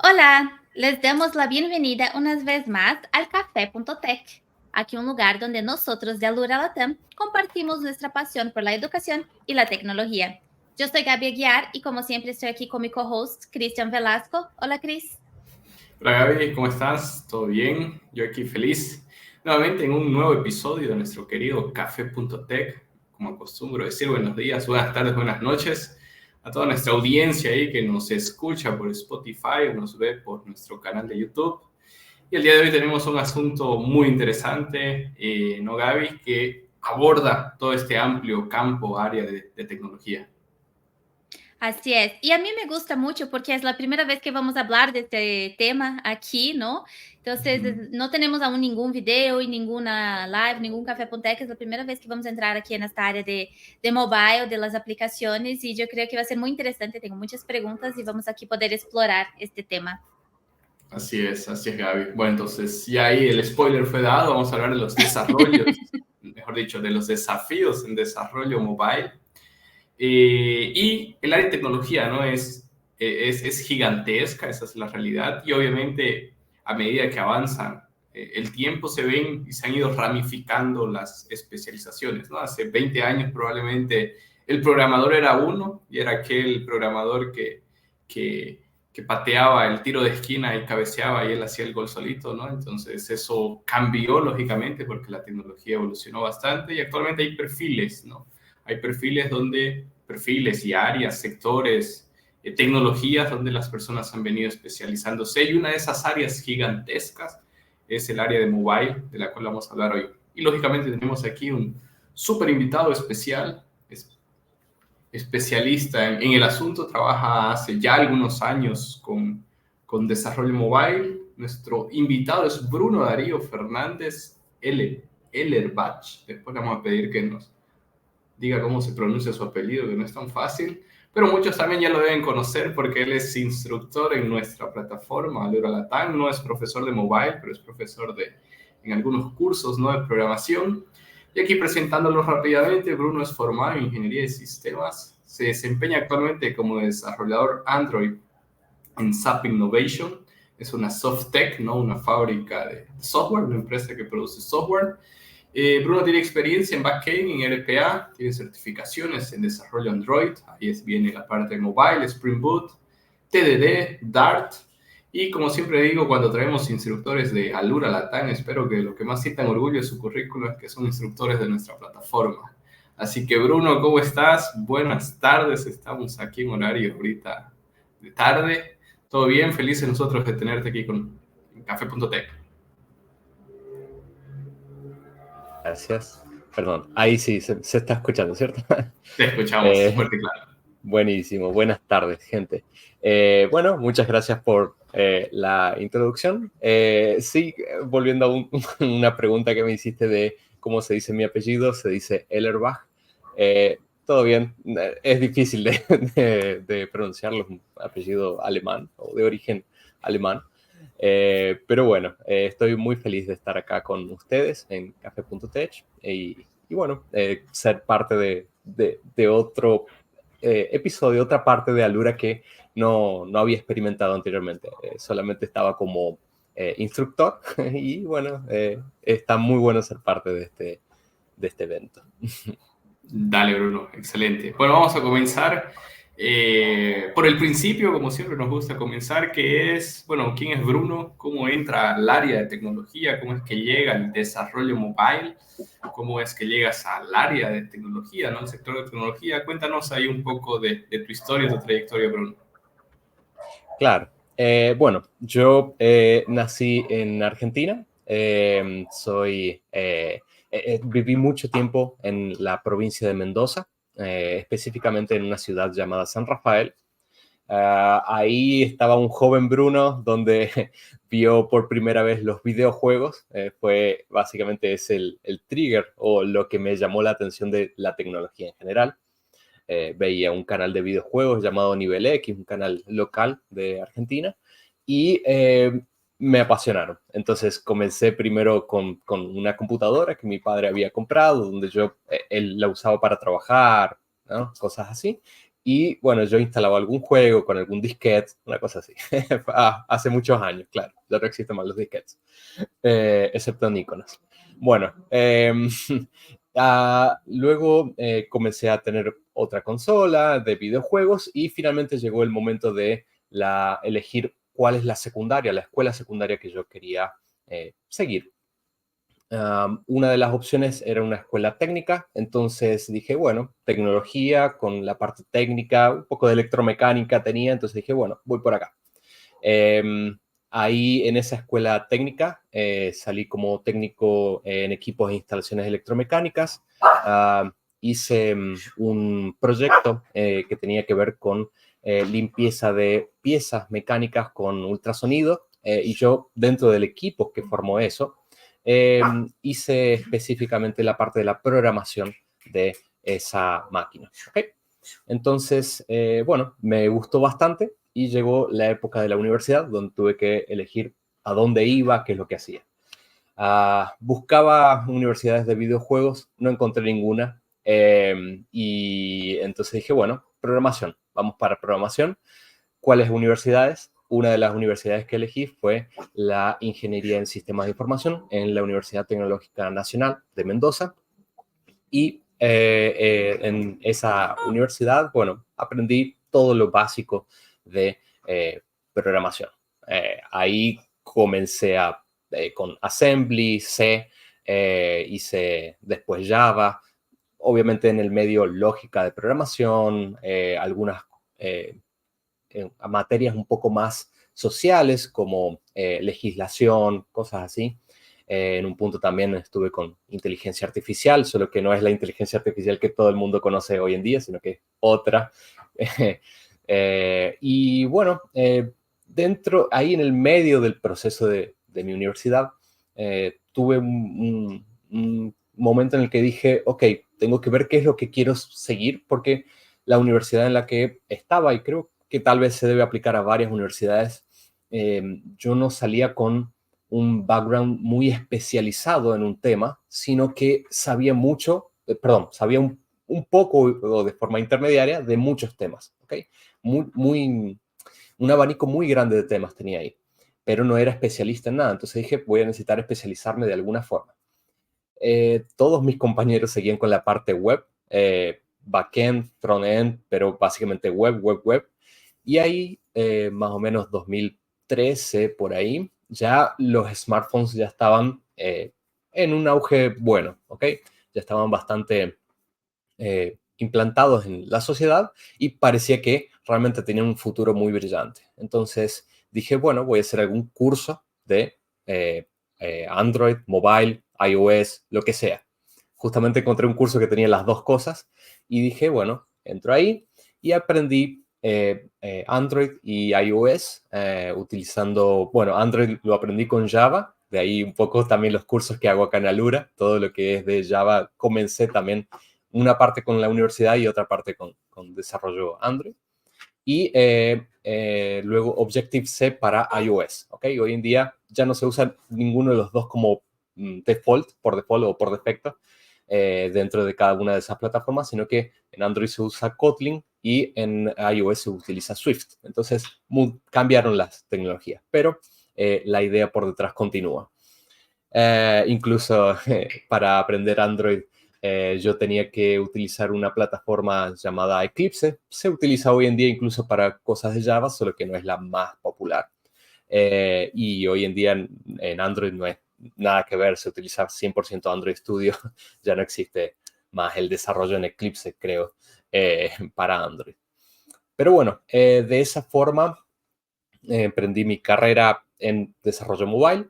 Hola, les damos la bienvenida una vez más al Café.tech, aquí un lugar donde nosotros de Alura Latam compartimos nuestra pasión por la educación y la tecnología. Yo soy Gaby Aguiar y como siempre estoy aquí con mi co-host Cristian Velasco. Hola, Cris. Hola Gaby, ¿cómo estás? ¿Todo bien? Yo aquí feliz. Nuevamente en un nuevo episodio de nuestro querido Café.tech. Como acostumbro decir, buenos días, buenas tardes, buenas noches a toda nuestra audiencia ahí que nos escucha por Spotify o nos ve por nuestro canal de YouTube. Y el día de hoy tenemos un asunto muy interesante, ¿no, Gaby? Que aborda todo este amplio campo, área de tecnología. Así es. Y a mí me gusta mucho porque es la primera vez que vamos a hablar de este tema aquí, ¿no? Entonces, Ujú. no tenemos aún ningún video y ninguna live, ningún Café Pontec. Es la primera vez que vamos a entrar aquí en esta área de mobile, de las aplicaciones. Y yo creo que va a ser muy interesante. Tengo muchas preguntas y vamos aquí poder explorar este tema. Así es, Gaby. Bueno, entonces ya ahí el spoiler fue dado, vamos a hablar de los desarrollos, mejor dicho, de los desafíos en desarrollo mobile. Y el área de tecnología, ¿no? Es gigantesca, esa es la realidad, y obviamente a medida que avanza el tiempo se ven y se han ido ramificando las especializaciones, ¿no? Hace 20 años probablemente el programador era uno y era aquel programador que, que pateaba el tiro de esquina y cabeceaba y él hacía el gol solito, ¿no? Entonces eso cambió lógicamente porque la tecnología evolucionó bastante y actualmente hay perfiles, ¿no? Hay perfiles y áreas, sectores, tecnologías donde las personas han venido especializándose y una de esas áreas gigantescas es el área de mobile, de la cual vamos a hablar hoy. Y lógicamente tenemos aquí un súper invitado especial, especialista en el asunto, trabaja hace ya algunos años con desarrollo mobile. Nuestro invitado es Bruno Darío Fernández Ellerbach. Después le vamos a pedir que nos diga cómo se pronuncia su apellido, que no es tan fácil, pero muchos también ya lo deben conocer porque él es instructor en nuestra plataforma, Alura Latam, no es profesor de mobile, pero es profesor en algunos cursos, ¿no?, de programación. Y aquí presentándolo rápidamente, Bruno es formado en Ingeniería de Sistemas, se desempeña actualmente como desarrollador Android en SAP Innovation, es una SoftTech, ¿no?, una fábrica de software, una empresa que produce software. Bruno tiene experiencia en backend, en RPA, tiene certificaciones en desarrollo Android, ahí viene la parte de mobile, Spring Boot, TDD, Dart, y como siempre digo, cuando traemos instructores de Alura Latam, espero que lo que más sientan orgullo de su currículo es que son instructores de nuestra plataforma. Así que Bruno, ¿cómo estás? Buenas tardes, estamos aquí en horario ahorita de tarde. ¿Todo bien? Felices nosotros de tenerte aquí con Café.tech. Gracias. Perdón, ahí sí, se está escuchando, ¿cierto? Te escuchamos Eh, fuerte y claro. buenísimo, buenas tardes, gente. Bueno, muchas gracias por la introducción. Sí, volviendo a una pregunta que me hiciste de cómo se dice mi apellido, se dice Ellerbach. Todo bien, es difícil de pronunciarlo, es un apellido alemán o de origen alemán. Pero bueno, estoy muy feliz de estar acá con ustedes en Café.tech y bueno, ser parte de otro episodio, otra parte de Alura que no había experimentado anteriormente. Solamente estaba como instructor y bueno, está muy bueno ser parte de este evento. Dale, Bruno, excelente. Bueno, vamos a comenzar por el principio, como siempre nos gusta comenzar, que es, bueno, ¿quién es Bruno? ¿Cómo entra al área de tecnología? ¿Cómo es que llega al desarrollo mobile? ¿Cómo es que llegas al área de tecnología, ¿no? Al sector de tecnología. Cuéntanos ahí un poco de tu historia, tu trayectoria, Bruno. Claro. Bueno, yo nací en Argentina. Viví mucho tiempo en la provincia de Mendoza, específicamente en una ciudad llamada San Rafael. Ahí estaba un joven Bruno donde vio por primera vez los videojuegos. Fue básicamente es el trigger o lo que me llamó la atención de la tecnología en general. Veía un canal de videojuegos llamado Nivel X, un canal local de Argentina, y me apasionaron. Entonces comencé primero con una computadora que mi padre había comprado, donde él la usaba para trabajar, ¿no? Cosas así. Y bueno, yo instalaba algún juego con algún disquete, una cosa así. Hace muchos años, claro. Ya no existen más los disquetes, excepto en iconos. Bueno, luego comencé a tener otra consola de videojuegos y finalmente llegó el momento de elegir cuál es la secundaria, la escuela secundaria que yo quería seguir. Una de las opciones era una escuela técnica, entonces dije, bueno, tecnología con la parte técnica, un poco de electromecánica tenía, entonces dije, bueno, voy por acá. Ahí en esa escuela técnica salí como técnico en equipos e instalaciones electromecánicas. Hice un proyecto que tenía que ver con limpieza de piezas mecánicas con ultrasonido y yo dentro del equipo que formó eso, hice específicamente la parte de la programación de esa máquina. ¿Okay? Entonces, bueno, me gustó bastante y llegó la época de la universidad donde tuve que elegir a dónde iba, qué es lo que hacía. Buscaba universidades de videojuegos, no encontré ninguna y entonces dije, bueno, programación, vamos para programación. ¿Cuáles universidades? Una de las universidades que elegí fue la Ingeniería en Sistemas de Información en la Universidad Tecnológica Nacional de Mendoza. Y en esa universidad, bueno, aprendí todo lo básico de programación. Ahí comencé con Assembly, C, hice después Java, obviamente en el medio lógica de programación, algunas materias un poco más sociales como legislación, cosas así. En un punto también estuve con inteligencia artificial, solo que no es la inteligencia artificial que todo el mundo conoce hoy en día, sino que es otra. Y bueno, ahí en el medio del proceso de mi universidad, tuve un momento en el que dije, ok, tengo que ver qué es lo que quiero seguir, porque la universidad en la que estaba, y creo que tal vez se debe aplicar a varias universidades, yo no salía con un background muy especializado en un tema, sino que sabía mucho, sabía un poco o de forma intermediaria de muchos temas, ¿ok? Un abanico muy grande de temas tenía ahí, pero no era especialista en nada, entonces dije, voy a necesitar especializarme de alguna forma. Todos mis compañeros seguían con la parte web, backend, frontend, pero básicamente web. Y ahí, más o menos 2013, por ahí, ya los smartphones ya estaban en un auge bueno, ¿ok? Ya estaban bastante implantados en la sociedad y parecía que realmente tenían un futuro muy brillante. Entonces dije, bueno, voy a hacer algún curso de Android, mobile, iOS, lo que sea. Justamente encontré un curso que tenía las dos cosas y dije, bueno, entro ahí y aprendí Android y iOS utilizando, bueno, Android lo aprendí con Java, de ahí un poco también los cursos que hago acá en Alura, todo lo que es de Java, comencé también una parte con la universidad y otra parte con desarrollo Android. Y luego Objective-C para iOS, ¿ok? Hoy en día ya no se usa ninguno de los dos como por default o por defecto dentro de cada una de esas plataformas, sino que en Android se usa Kotlin y en iOS se utiliza Swift. Entonces cambiaron las tecnologías, pero la idea por detrás continúa. Incluso para aprender Android yo tenía que utilizar una plataforma llamada Eclipse. Se utiliza hoy en día incluso para cosas de Java, solo que no es la más popular. Y hoy en día en Android no es nada que ver, se utiliza 100% Android Studio. Ya no existe más el desarrollo en Eclipse, creo, para Android. Pero bueno, de esa forma emprendí mi carrera en desarrollo mobile.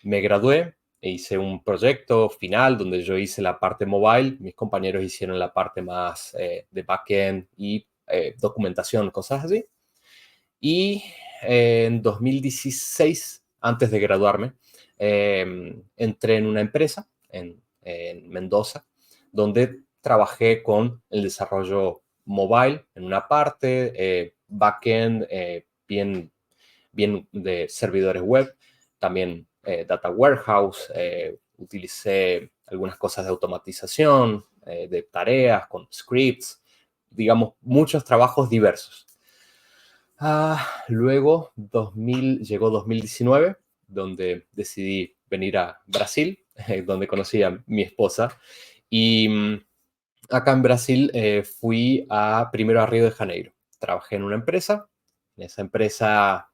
Me gradué e hice un proyecto final donde yo hice la parte mobile, mis compañeros hicieron la parte más de backend y documentación, cosas así. Y en 2016, antes de graduarme, entré en una empresa en Mendoza, donde trabajé con el desarrollo mobile en una parte, backend, bien de servidores web, también data warehouse, utilicé algunas cosas de automatización, de tareas con scripts digamos, muchos trabajos diversos. Luego llegó 2019, donde decidí venir a Brasil, donde conocí a mi esposa. Y acá en Brasil fui primero a Río de Janeiro. Trabajé en una empresa. En esa empresa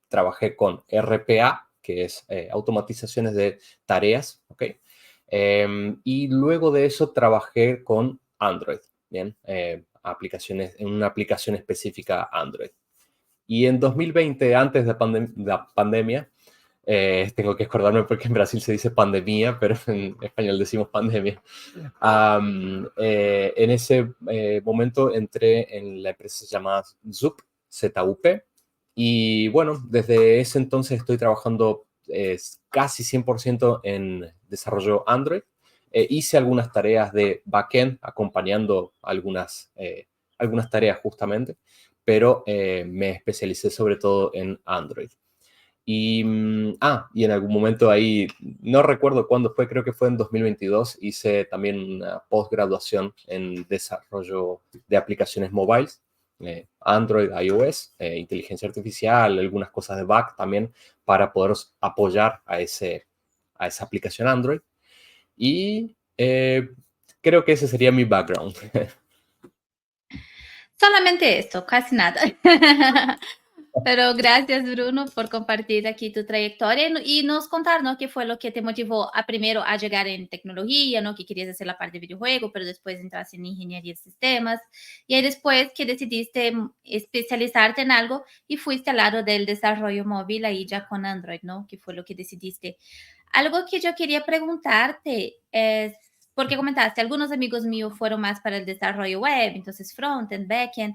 trabajé con RPA, que es automatizaciones de tareas, ¿ok? Y luego de eso trabajé con Android, ¿bien? En una aplicación específica Android. Y en 2020, antes de la pandemia, tengo que acordarme porque en Brasil se dice pandemia, pero en español decimos pandemia. En ese momento entré en la empresa llamada ZUP, ZUP, y bueno, desde ese entonces estoy trabajando casi 100% en desarrollo Android. Hice algunas tareas de backend, acompañando algunas tareas justamente, pero me especialicé sobre todo en Android. Y en algún momento ahí, no recuerdo cuándo fue, creo que fue en 2022, hice también una posgraduación en desarrollo de aplicaciones móviles, Android, iOS, inteligencia artificial, algunas cosas de back también, para poder apoyar a esa aplicación Android. Y creo que ese sería mi background. Solamente eso, casi nada. Pero gracias, Bruno, por compartir aquí tu trayectoria y nos contar, ¿no? ¿Qué fue lo que te motivó primero a llegar en tecnología, ¿no? Que querías hacer la parte de videojuego, pero después entraste en ingeniería de sistemas. Y ahí después que decidiste especializarte en algo y fuiste al lado del desarrollo móvil ahí ya con Android, ¿no? ¿Qué fue lo que decidiste? Algo que yo quería preguntarte es, porque comentaste, algunos amigos míos fueron más para el desarrollo web, entonces front-end, back-end.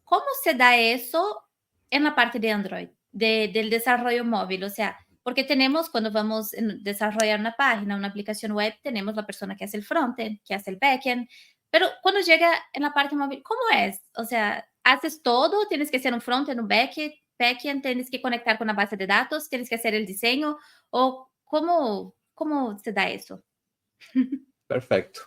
¿Cómo se da eso en la parte de Android, del desarrollo móvil? O sea, porque tenemos, cuando vamos a desarrollar una página, una aplicación web, tenemos la persona que hace el frontend, que hace el backend, pero cuando llega en la parte móvil, ¿cómo es? O sea, ¿haces todo? ¿Tienes que hacer un frontend, un backend? ¿Tienes que conectar con la base de datos? ¿Tienes que hacer el diseño? ¿O cómo se da eso? Perfecto.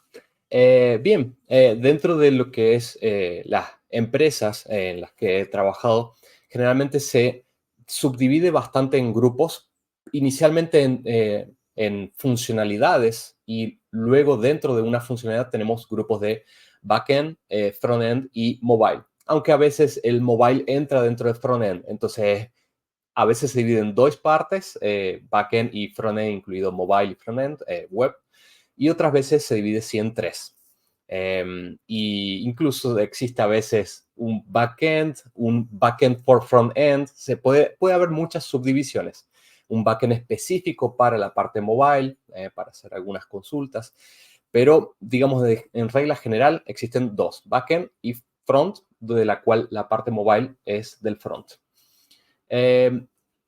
Bien, dentro de lo que es las empresas en las que he trabajado, generalmente se subdivide bastante en grupos, inicialmente en funcionalidades, y luego dentro de una funcionalidad tenemos grupos de backend, frontend y mobile. Aunque a veces el mobile entra dentro de frontend, entonces a veces se divide en dos partes, backend y frontend, incluido mobile y frontend, web, y otras veces se divide sí en tres. Y incluso existe a veces un backend for frontend, puede haber muchas subdivisiones. Un backend específico para la parte mobile, para hacer algunas consultas, pero digamos en regla general existen dos, backend y front, de la cual la parte mobile es del front.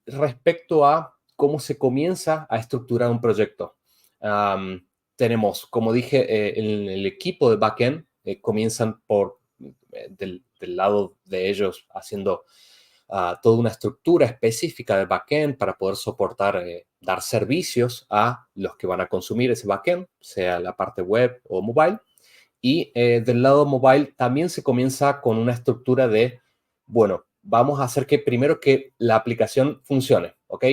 Respecto a cómo se comienza a estructurar un proyecto. Tenemos, como dije, el equipo de backend comienzan del lado de ellos haciendo toda una estructura específica de backend para poder soportar, dar servicios a los que van a consumir ese backend, sea la parte web o mobile. Y del lado mobile también se comienza con una estructura de, bueno, vamos a hacer que primero que la aplicación funcione, ¿ok?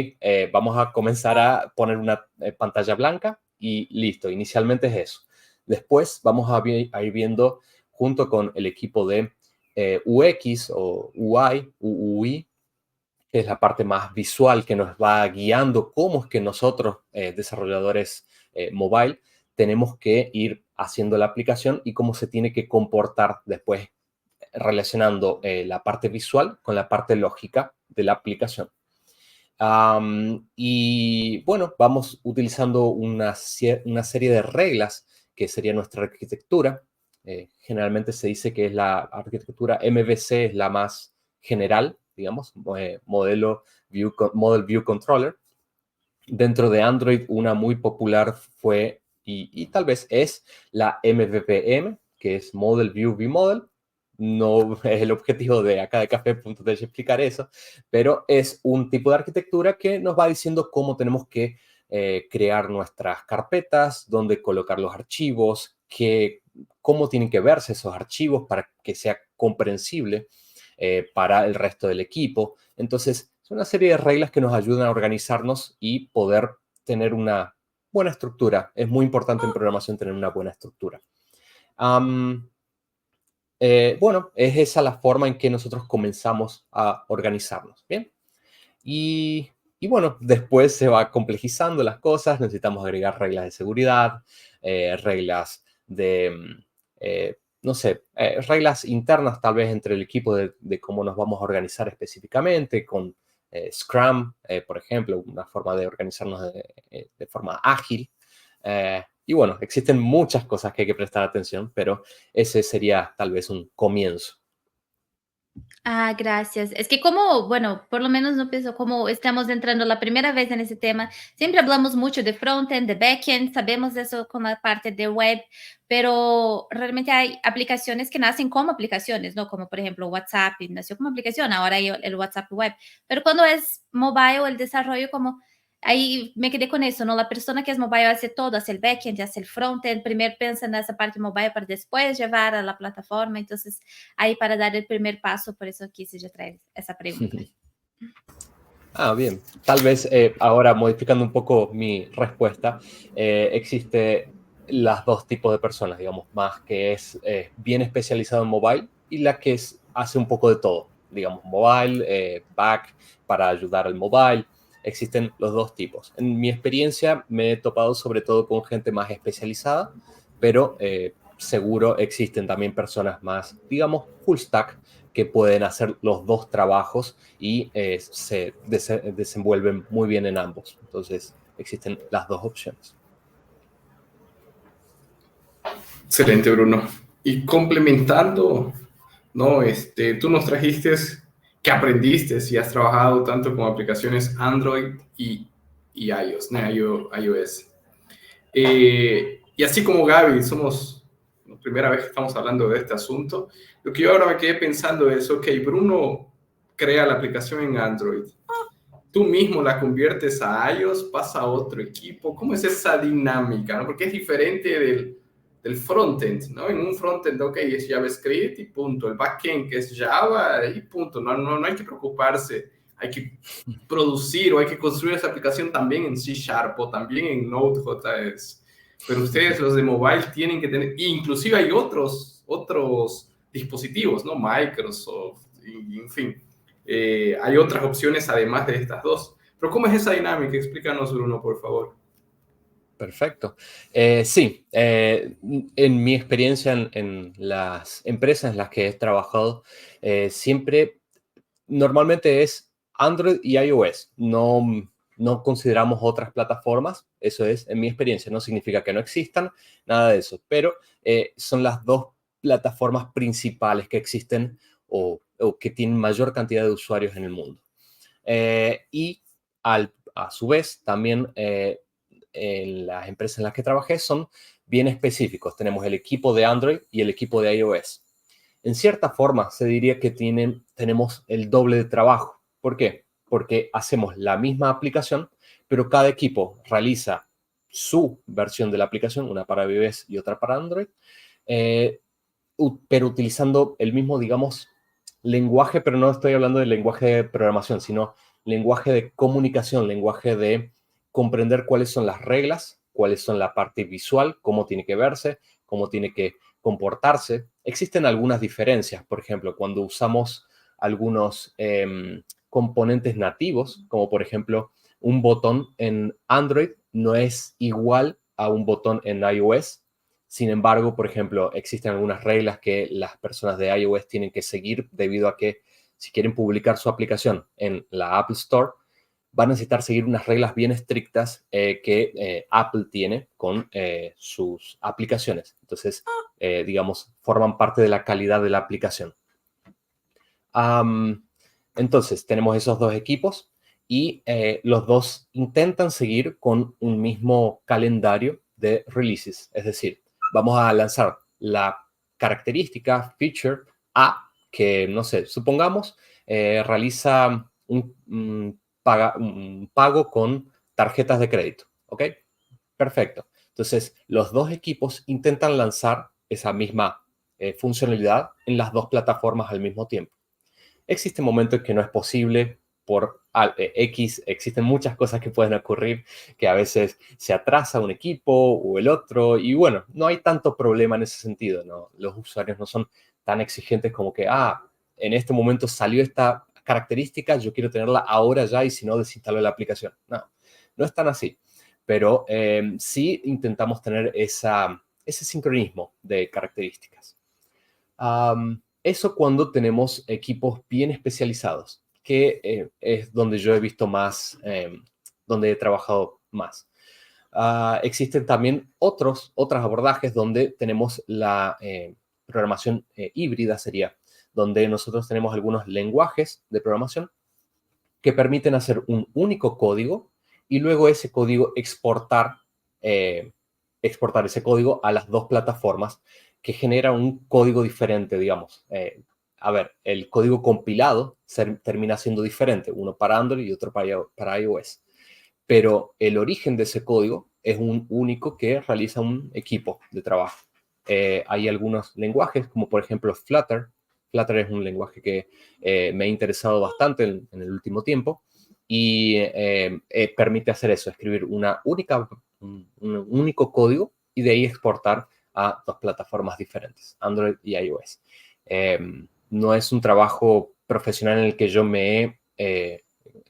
Vamos a comenzar a poner una pantalla blanca y listo, inicialmente es eso. Después vamos a ir viendo junto con el equipo de UX o UI, que es la parte más visual que nos va guiando cómo es que nosotros, desarrolladores mobile, tenemos que ir haciendo la aplicación y cómo se tiene que comportar después, relacionando la parte visual con la parte lógica de la aplicación. Y bueno, vamos utilizando una serie de reglas que sería nuestra arquitectura. Generalmente se dice que es la arquitectura MVC, es la más general, digamos, Model View Controller. Dentro de Android, una muy popular fue, y tal vez es, la MVVM, que es Model View vModel. No es el objetivo de acá de Café.tech explicar eso, pero es un tipo de arquitectura que nos va diciendo cómo tenemos que crear nuestras carpetas, dónde colocar los archivos, qué cómo tienen que verse esos archivos para que sea comprensible para el resto del equipo. Entonces, es una serie de reglas que nos ayudan a organizarnos y poder tener una buena estructura. Es muy importante en programación tener una buena estructura. Bueno, es esa la forma en que nosotros comenzamos a organizarnos, ¿bien? Y bueno, después se va complejizando las cosas, necesitamos agregar reglas de seguridad, reglas de, no sé, reglas internas tal vez entre el equipo de cómo nos vamos a organizar específicamente, con Scrum, por ejemplo, una forma de organizarnos de forma ágil. Y bueno, existen muchas cosas que hay que prestar atención, pero ese sería tal vez un comienzo. Ah, gracias. Es que como, bueno, por lo menos no pienso como estamos entrando la primera vez en ese tema, siempre hablamos mucho de frontend, de backend, sabemos eso con la parte de web, pero realmente hay aplicaciones que nacen como aplicaciones, ¿no? Como por ejemplo WhatsApp nació como aplicación, ahora hay el WhatsApp web, pero cuando es mobile, el desarrollo como ahí me quedé con eso, ¿no? La persona que es mobile hace todo, hace el backend, hace el frontend, primero piensa en esa parte mobile para después llevar a la plataforma. Entonces, ahí para dar el primer paso, por eso quise ya traer esa pregunta. Ah, bien. Tal vez ahora modificando un poco mi respuesta, existe las dos tipos de personas, digamos, más que es bien especializado en mobile y la que hace un poco de todo, digamos, mobile, back para ayudar al mobile. Existen los dos tipos. En mi experiencia me he topado sobre todo con gente más especializada, pero seguro existen también personas más, digamos, full stack que pueden hacer los dos trabajos y se desenvuelven muy bien en ambos. Entonces, existen las dos opciones. Excelente, Bruno. Y complementando, ¿no? Tú nos trajiste que aprendiste y has trabajado tanto con aplicaciones Android y iOS, ¿no? iOS. Y así como Gaby, somos la primera vez que estamos hablando de este asunto, lo que yo ahora me quedé pensando es, ok, Bruno crea la aplicación en Android. Tú mismo la conviertes a iOS, pasa a otro equipo. ¿Cómo es esa dinámica? ¿No? Porque es diferente del frontend, ¿no? En un frontend, ok, es JavaScript y punto. El backend, que es Java y punto. No hay que preocuparse. Hay que producir o hay que construir esa aplicación también en C# o también en Node.js. Pero ustedes, los de mobile, tienen que tener... Inclusive hay otros dispositivos, ¿no? Microsoft, y en fin. Hay otras opciones además de estas dos. Pero ¿cómo es esa dinámica? Explícanos, Bruno, por favor. Perfecto. Sí, en mi experiencia en las empresas en las que he trabajado, siempre, normalmente es Android y iOS. No consideramos otras plataformas. Eso es, en mi experiencia, no significa que no existan, nada de eso, pero son las dos plataformas principales que existen o que tienen mayor cantidad de usuarios en el mundo. Y a su vez, también en las empresas en las que trabajé son bien específicos. Tenemos el equipo de Android y el equipo de iOS. En cierta forma, se diría que tenemos el doble de trabajo. ¿Por qué? Porque hacemos la misma aplicación, pero cada equipo realiza su versión de la aplicación, una para iOS y otra para Android, pero utilizando el mismo, digamos, lenguaje, pero no estoy hablando de lenguaje de programación, sino lenguaje de comunicación, lenguaje de comprender cuáles son las reglas, cuáles son la parte visual, cómo tiene que verse, cómo tiene que comportarse. Existen algunas diferencias, por ejemplo, cuando usamos algunos componentes nativos, como por ejemplo un botón en Android no es igual a un botón en iOS. Sin embargo, por ejemplo, existen algunas reglas que las personas de iOS tienen que seguir debido a que si quieren publicar su aplicación en la Apple Store, van a necesitar seguir unas reglas bien estrictas que Apple tiene con sus aplicaciones. Entonces, digamos, forman parte de la calidad de la aplicación. Entonces, tenemos esos dos equipos y los dos intentan seguir con un mismo calendario de releases. Es decir, vamos a lanzar la característica, feature A, que, no sé, supongamos, realiza un pago con tarjetas de crédito, ¿ok? Perfecto. Entonces, los dos equipos intentan lanzar esa misma funcionalidad en las dos plataformas al mismo tiempo. Existen momentos en que no es posible por X, existen muchas cosas que pueden ocurrir, que a veces se atrasa un equipo o el otro, y bueno, no hay tanto problema en ese sentido, ¿no? Los usuarios no son tan exigentes como que, en este momento salió esta característica, yo quiero tenerla ahora ya y si no, desinstalo la aplicación. No, no es tan así, pero sí intentamos tener ese sincronismo de características. Eso cuando tenemos equipos bien especializados, que es donde yo he visto más, donde he trabajado más. Existen también otros abordajes donde tenemos la programación híbrida, sería, donde nosotros tenemos algunos lenguajes de programación que permiten hacer un único código y luego ese código exportar ese código a las dos plataformas que genera un código diferente, digamos. El código compilado termina siendo diferente, uno para Android y otro para iOS. Pero el origen de ese código es un único que realiza un equipo de trabajo. Hay algunos lenguajes, como por ejemplo Flutter. Flutter es un lenguaje que me ha interesado bastante en el último tiempo y permite hacer eso, escribir un único código y de ahí exportar a dos plataformas diferentes, Android y iOS. No es un trabajo profesional en el que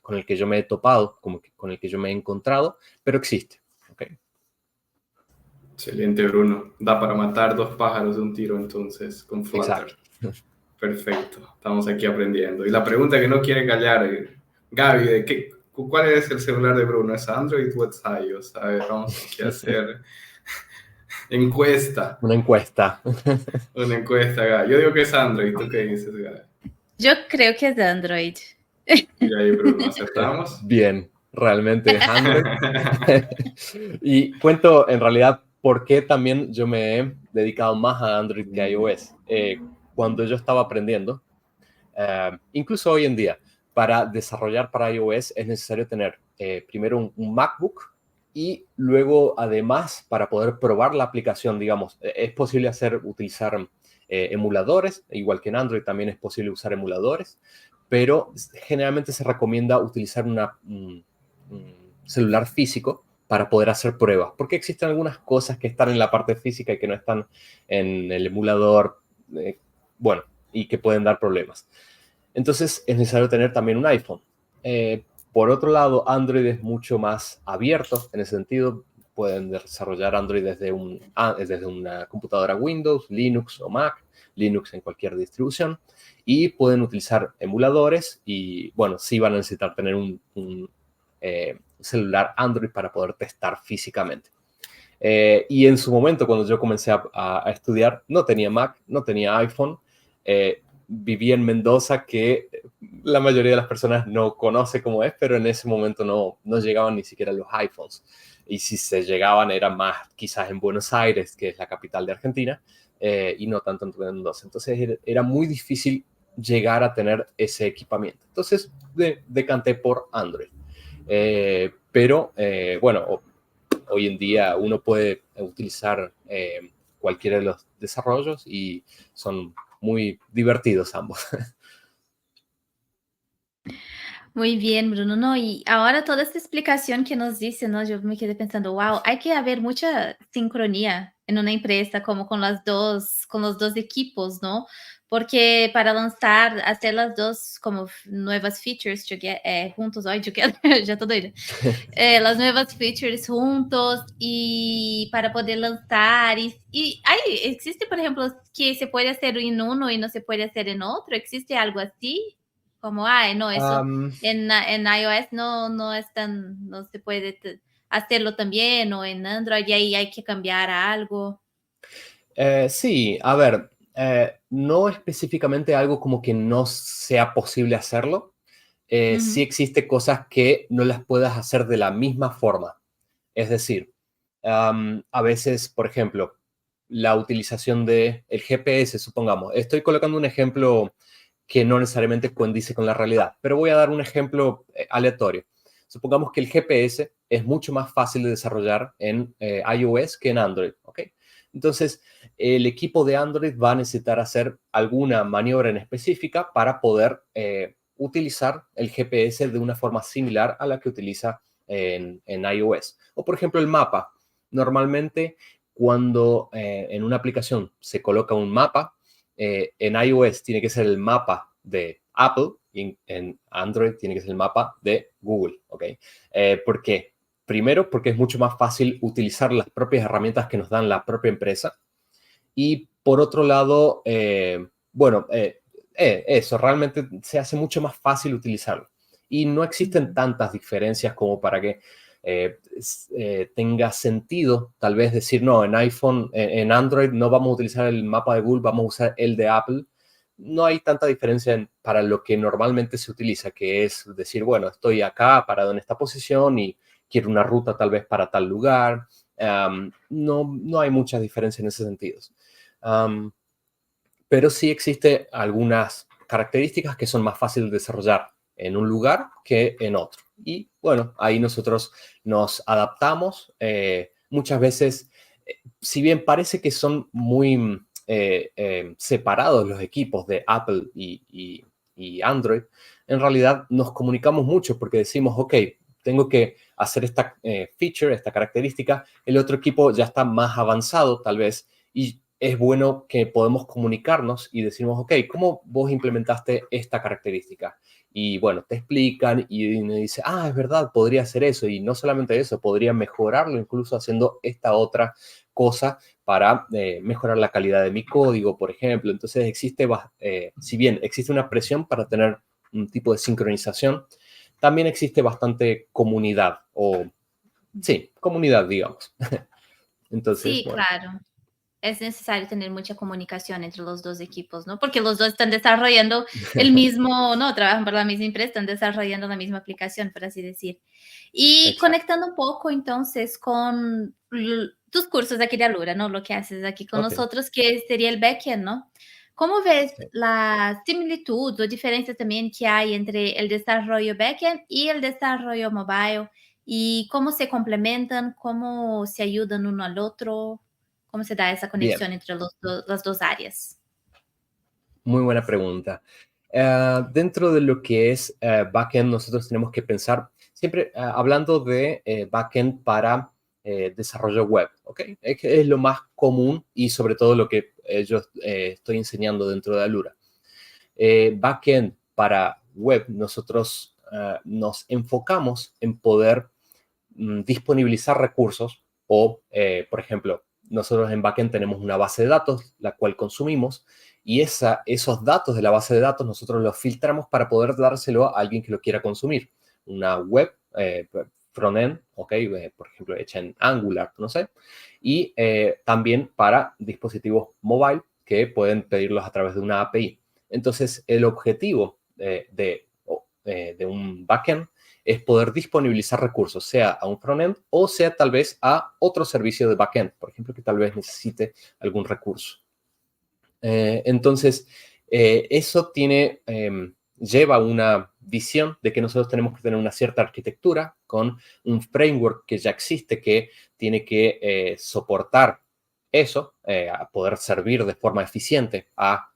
con el que yo me he topado, con el que yo me he encontrado, pero existe. ¿Okay? Excelente, Bruno. Da para matar 2 pájaros de un tiro, entonces, con Flutter. Exacto. Perfecto, estamos aquí aprendiendo. Y la pregunta que no quiere callar, Gaby, ¿cuál es el celular de Bruno? ¿Es Android o es iOS? A ver, vamos aquí a hacer encuesta. Una encuesta. Una encuesta, Gaby. Yo digo que es Android. ¿Tú qué dices, Gaby? Yo creo que es de Android. Y ahí, Bruno, ¿acertamos? Bien, realmente es Android. Y cuento en realidad por qué también yo me he dedicado más a Android que a iOS. Cuando yo estaba aprendiendo, incluso hoy en día, para desarrollar para iOS es necesario tener primero un MacBook y luego, además, para poder probar la aplicación, digamos, es posible utilizar emuladores, igual que en Android también es posible usar emuladores, pero generalmente se recomienda utilizar un celular físico para poder hacer pruebas, porque existen algunas cosas que están en la parte física y que no están en el emulador, y que pueden dar problemas. Entonces es necesario tener también un iPhone. Por otro lado, Android es mucho más abierto en ese sentido. Pueden desarrollar Android desde una computadora Windows, Linux o Mac, Linux en cualquier distribución, y pueden utilizar emuladores y, bueno, sí van a necesitar tener un celular Android para poder testar físicamente. Y en su momento, cuando yo comencé a estudiar, no tenía Mac, no tenía iPhone, vivía en Mendoza, que la mayoría de las personas no conoce cómo es, pero en ese momento no llegaban ni siquiera los iPhones. Y si se llegaban, era más quizás en Buenos Aires, que es la capital de Argentina, y no tanto en Mendoza. Entonces era muy difícil llegar a tener ese equipamiento. Entonces decanté por Android. Pero bueno, hoy en día uno puede utilizar cualquiera de los desarrollos y son muy divertidos ambos. Muy bien, Bruno. No, y ahora toda esta explicación que nos dice, ¿no? Yo me quedé pensando, wow, hay que haber mucha sincronía en una empresa como con los dos equipos, ¿no? Porque para lanzar, hacer las dos como nuevas features juntos, ay, ya tô doida. Las nuevas features juntos y para poder lanzar. Existe, por ejemplo, que se puede hacer en uno y no se puede hacer en otro. ¿Existe algo así? Como, no, eso en iOS no es tan, no se puede hacerlo también, o en Android, y ahí hay que cambiar algo. Sí, a ver, no específicamente algo como que no sea posible hacerlo. Sí existe cosas que no las puedas hacer de la misma forma. Es decir, a veces, por ejemplo, la utilización del GPS, supongamos. Estoy colocando un ejemplo que no necesariamente coincide con la realidad, pero voy a dar un ejemplo aleatorio. Supongamos que el GPS es mucho más fácil de desarrollar en iOS que en Android, ¿ok? Entonces, el equipo de Android va a necesitar hacer alguna maniobra en específica para poder utilizar el GPS de una forma similar a la que utiliza en iOS. O, por ejemplo, el mapa. Normalmente, cuando en una aplicación se coloca un mapa, en iOS tiene que ser el mapa de Apple y en Android tiene que ser el mapa de Google, ¿ok? ¿Por qué? Primero, porque es mucho más fácil utilizar las propias herramientas que nos dan la propia empresa. Y por otro lado, eso realmente se hace mucho más fácil utilizarlo. Y no existen tantas diferencias como para que tenga sentido tal vez decir, no, en iPhone, en Android no vamos a utilizar el mapa de Google, vamos a usar el de Apple. No hay tanta diferencia para lo que normalmente se utiliza, que es decir, bueno, estoy acá parado en esta posición y quiero una ruta tal vez para tal lugar. No hay mucha diferencia en ese sentido. Pero sí existe algunas características que son más fáciles de desarrollar en un lugar que en otro. Y bueno, ahí nosotros nos adaptamos. Muchas veces, si bien parece que son muy separados los equipos de Apple y Android, en realidad nos comunicamos mucho porque decimos, ok, tengo que hacer esta feature, esta característica, el otro equipo ya está más avanzado tal vez y es bueno que podemos comunicarnos y decimos, ok, ¿cómo vos implementaste esta característica? Y bueno, te explican y me dice, ah, es verdad, podría hacer eso. Y no solamente eso, podría mejorarlo incluso haciendo esta otra cosa para mejorar la calidad de mi código, por ejemplo. Entonces existe, si bien existe una presión para tener un tipo de sincronización, también existe bastante comunidad o, sí, comunidad, digamos. Entonces, Sí, bueno. claro. Es necesario tener mucha comunicación entre los dos equipos, ¿no? Porque los dos están desarrollando el mismo, no, trabajan para la misma empresa, están desarrollando la misma aplicación, por así decir. Y Exacto. conectando un poco entonces con tus cursos aquí de Alura, ¿no? Lo que haces aquí con Ok. nosotros, que sería el backend, ¿no? ¿Cómo ves Sí. la similitud o diferencia también que hay entre el desarrollo backend y el desarrollo mobile? ¿Y cómo se complementan? ¿Cómo se ayudan uno al otro? ¿Cómo se da esa Bien. conexión entre las dos áreas? Muy buena pregunta. Dentro de lo que es backend, nosotros tenemos que pensar, siempre hablando de backend para desarrollo web, ¿ok? Es que es lo más común y sobre todo lo que yo estoy enseñando dentro de Alura. Backend para web, nosotros nos enfocamos en poder disponibilizar recursos o, por ejemplo, nosotros en backend tenemos una base de datos, la cual consumimos, y esos datos de la base de datos nosotros los filtramos para poder dárselo a alguien que lo quiera consumir. Una web, frontend, ¿ok? Por ejemplo, hecha en Angular, no sé, y también para dispositivos mobile que pueden pedirlos a través de una API. Entonces, el objetivo de un backend es poder disponibilizar recursos, sea a un frontend o sea tal vez a otro servicio de backend, por ejemplo, que tal vez necesite algún recurso. Entonces, eso lleva una visión de que nosotros tenemos que tener una cierta arquitectura con un framework que ya existe que tiene que soportar eso, a poder servir de forma eficiente a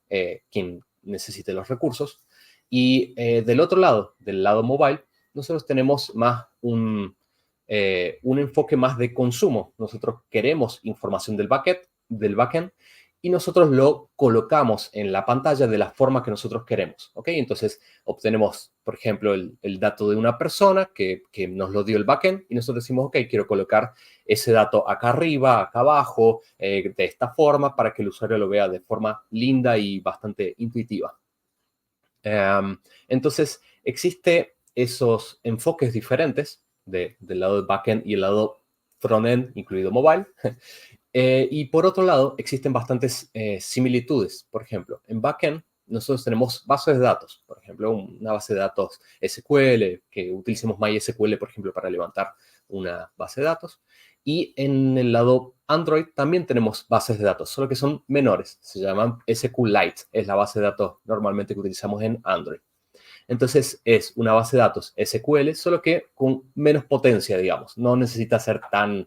quien necesite los recursos. Y del otro lado, del lado mobile, nosotros tenemos más un enfoque más de consumo. Nosotros queremos información del backend y nosotros lo colocamos en la pantalla de la forma que nosotros queremos, ¿ok? Entonces obtenemos, por ejemplo, el dato de una persona que nos lo dio el backend y nosotros decimos, ok, quiero colocar ese dato acá arriba, acá abajo, de esta forma para que el usuario lo vea de forma linda y bastante intuitiva. Entonces, existe esos enfoques diferentes del lado del backend y el lado frontend, incluido mobile. Y por otro lado, existen bastantes similitudes. Por ejemplo, en backend nosotros tenemos bases de datos. Por ejemplo, una base de datos SQL, que utilicemos MySQL, por ejemplo, para levantar una base de datos. Y en el lado Android también tenemos bases de datos, solo que son menores. Se llaman SQLite, es la base de datos normalmente que utilizamos en Android. Entonces es una base de datos SQL, solo que con menos potencia, digamos. No necesita ser tan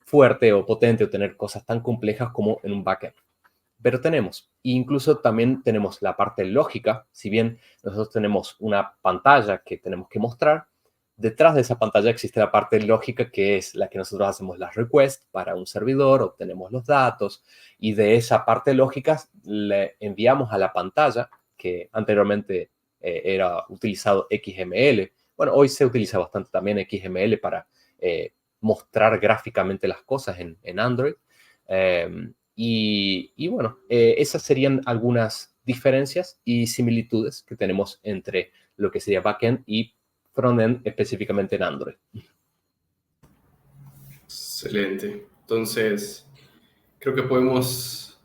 fuerte o potente o tener cosas tan complejas como en un backend. Pero tenemos, incluso también tenemos la parte lógica. Si bien nosotros tenemos una pantalla que tenemos que mostrar, detrás de esa pantalla existe la parte lógica, que es la que nosotros hacemos las requests para un servidor, obtenemos los datos, y de esa parte lógica le enviamos a la pantalla, que anteriormente era utilizado XML. Bueno, hoy se utiliza bastante también XML para mostrar gráficamente las cosas en Android. Y bueno, esas serían algunas diferencias y similitudes que tenemos entre lo que sería backend y frontend, específicamente en Android. Excelente. Entonces, creo que podemos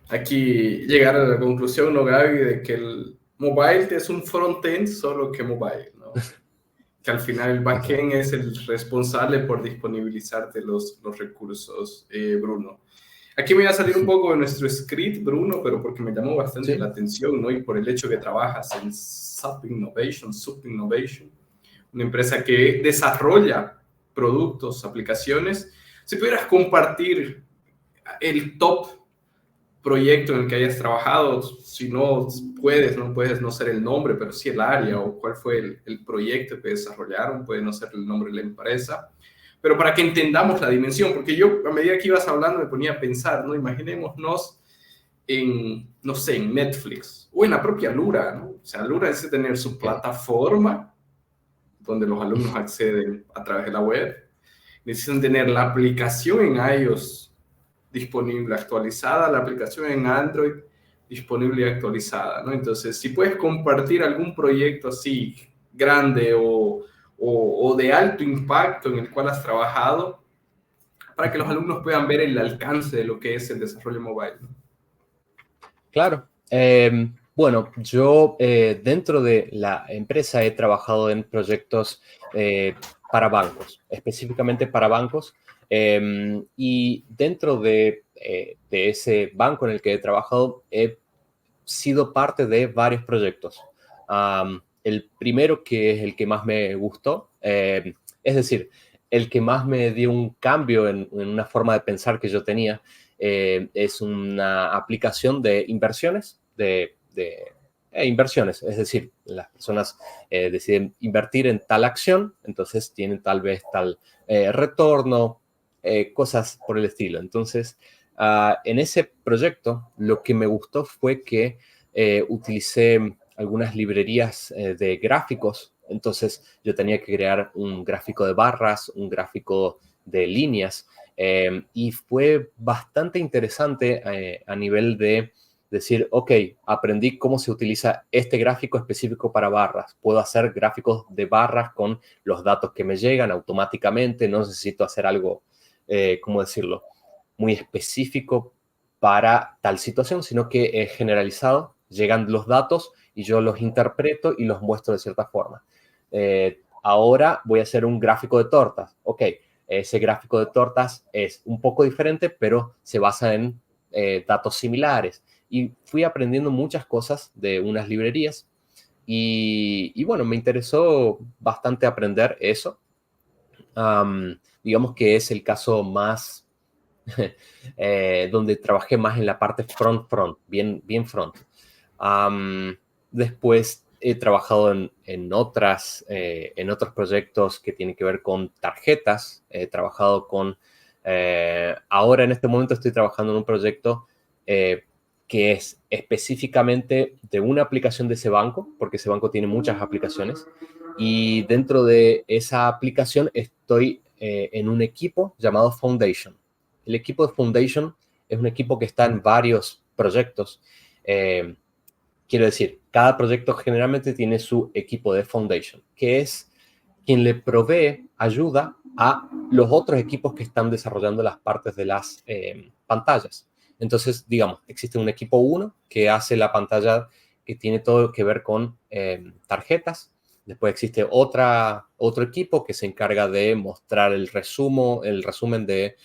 aquí llegar a la conclusión, ¿no, Gaby? De que el mobile es un frontend, solo que mobile, ¿no? Que al final el backend es el responsable por disponibilizarte los recursos, Bruno. Aquí me voy a salir un poco de nuestro script, Bruno, pero porque me llamó bastante la atención, ¿no? Y por el hecho que trabajas en SUP Innovation, una empresa que desarrolla productos, aplicaciones. Si pudieras compartir el top proyecto en el que hayas trabajado, si no puedes no ser el nombre, pero sí el área o cuál fue el proyecto que desarrollaron, puede no ser el nombre de la empresa, pero para que entendamos la dimensión, porque yo a medida que ibas hablando me ponía a pensar, ¿no? Imaginémonos en, no sé, en Netflix o en la propia Lura, ¿no? O sea, Lura es tener su plataforma donde los alumnos acceden a través de la web, necesitan tener la aplicación en iOS disponible, actualizada, la aplicación en Android disponible y actualizada, ¿no? Entonces, si puedes compartir algún proyecto así grande o de alto impacto en el cual has trabajado, para que los alumnos puedan ver el alcance de lo que es el desarrollo mobile, ¿no? Claro. Bueno, yo dentro de la empresa he trabajado en proyectos para bancos, específicamente para bancos. Y dentro de ese banco en el que he trabajado, he sido parte de varios proyectos. El primero, que es el que más me gustó, es decir, el que más me dio un cambio en una forma de pensar que yo tenía, es una aplicación de inversiones, inversiones, es decir, las personas deciden invertir en tal acción, entonces tienen tal vez tal retorno, cosas por el estilo. Entonces, en ese proyecto, lo que me gustó fue que utilicé algunas librerías de gráficos. Entonces, yo tenía que crear un gráfico de barras, un gráfico de líneas, y fue bastante interesante a nivel de decir, ok, aprendí cómo se utiliza este gráfico específico para barras. Puedo hacer gráficos de barras con los datos que me llegan automáticamente. No necesito hacer algo, ¿cómo decirlo?, muy específico para tal situación, sino que es generalizado. Llegan los datos y yo los interpreto y los muestro de cierta forma. Ahora voy a hacer un gráfico de tortas. Ok, ese gráfico de tortas es un poco diferente, pero se basa en datos similares. Y fui aprendiendo muchas cosas de unas librerías y bueno, me interesó bastante aprender eso. Digamos que es el caso más donde trabajé más en la parte front, bien front. Después he trabajado en otros proyectos que tienen que ver con tarjetas. He trabajado ahora en este momento estoy trabajando en un proyecto que es específicamente de una aplicación de ese banco, porque ese banco tiene muchas aplicaciones, y dentro de esa aplicación estoy en un equipo llamado Foundation. El equipo de Foundation es un equipo que está en varios proyectos. Quiero decir, cada proyecto generalmente tiene su equipo de Foundation, que es quien le provee ayuda a los otros equipos que están desarrollando las partes de las pantallas. Entonces, digamos, existe un equipo 1 que hace la pantalla que tiene todo que ver con tarjetas. Después existe otro equipo que se encarga de mostrar el resumen de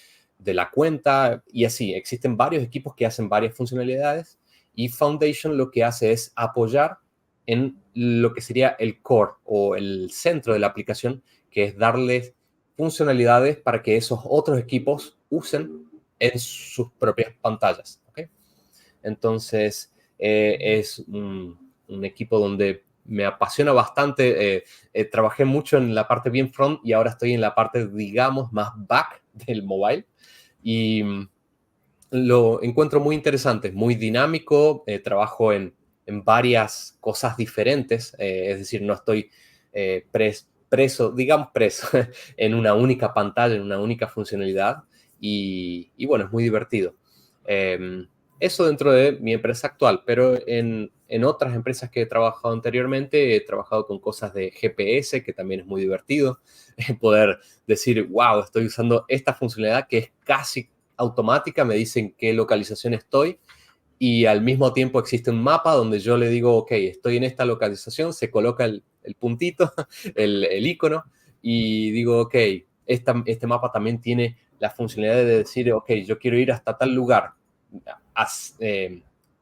la cuenta, y así. Existen varios equipos que hacen varias funcionalidades, y Foundation lo que hace es apoyar en lo que sería el core o el centro de la aplicación, que es darles funcionalidades para que esos otros equipos usen en sus propias pantallas. ¿Okay? Entonces, es un equipo donde me apasiona bastante. Trabajé mucho en la parte bien front y ahora estoy en la parte, digamos, más back del mobile. Y lo encuentro muy interesante, muy dinámico. Trabajo en varias cosas diferentes. Es decir, no estoy preso, digamos preso, en una única pantalla, en una única funcionalidad. Y bueno, es muy divertido. Eso dentro de mi empresa actual, pero en otras empresas que he trabajado anteriormente, he trabajado con cosas de GPS, que también es muy divertido. Poder decir, wow, estoy usando esta funcionalidad que es casi automática, me dicen qué localización estoy y al mismo tiempo existe un mapa donde yo le digo, ok, estoy en esta localización, se coloca el puntito, el icono y digo, ok, este mapa también tiene la funcionalidad de decir, ok, yo quiero ir hasta tal lugar.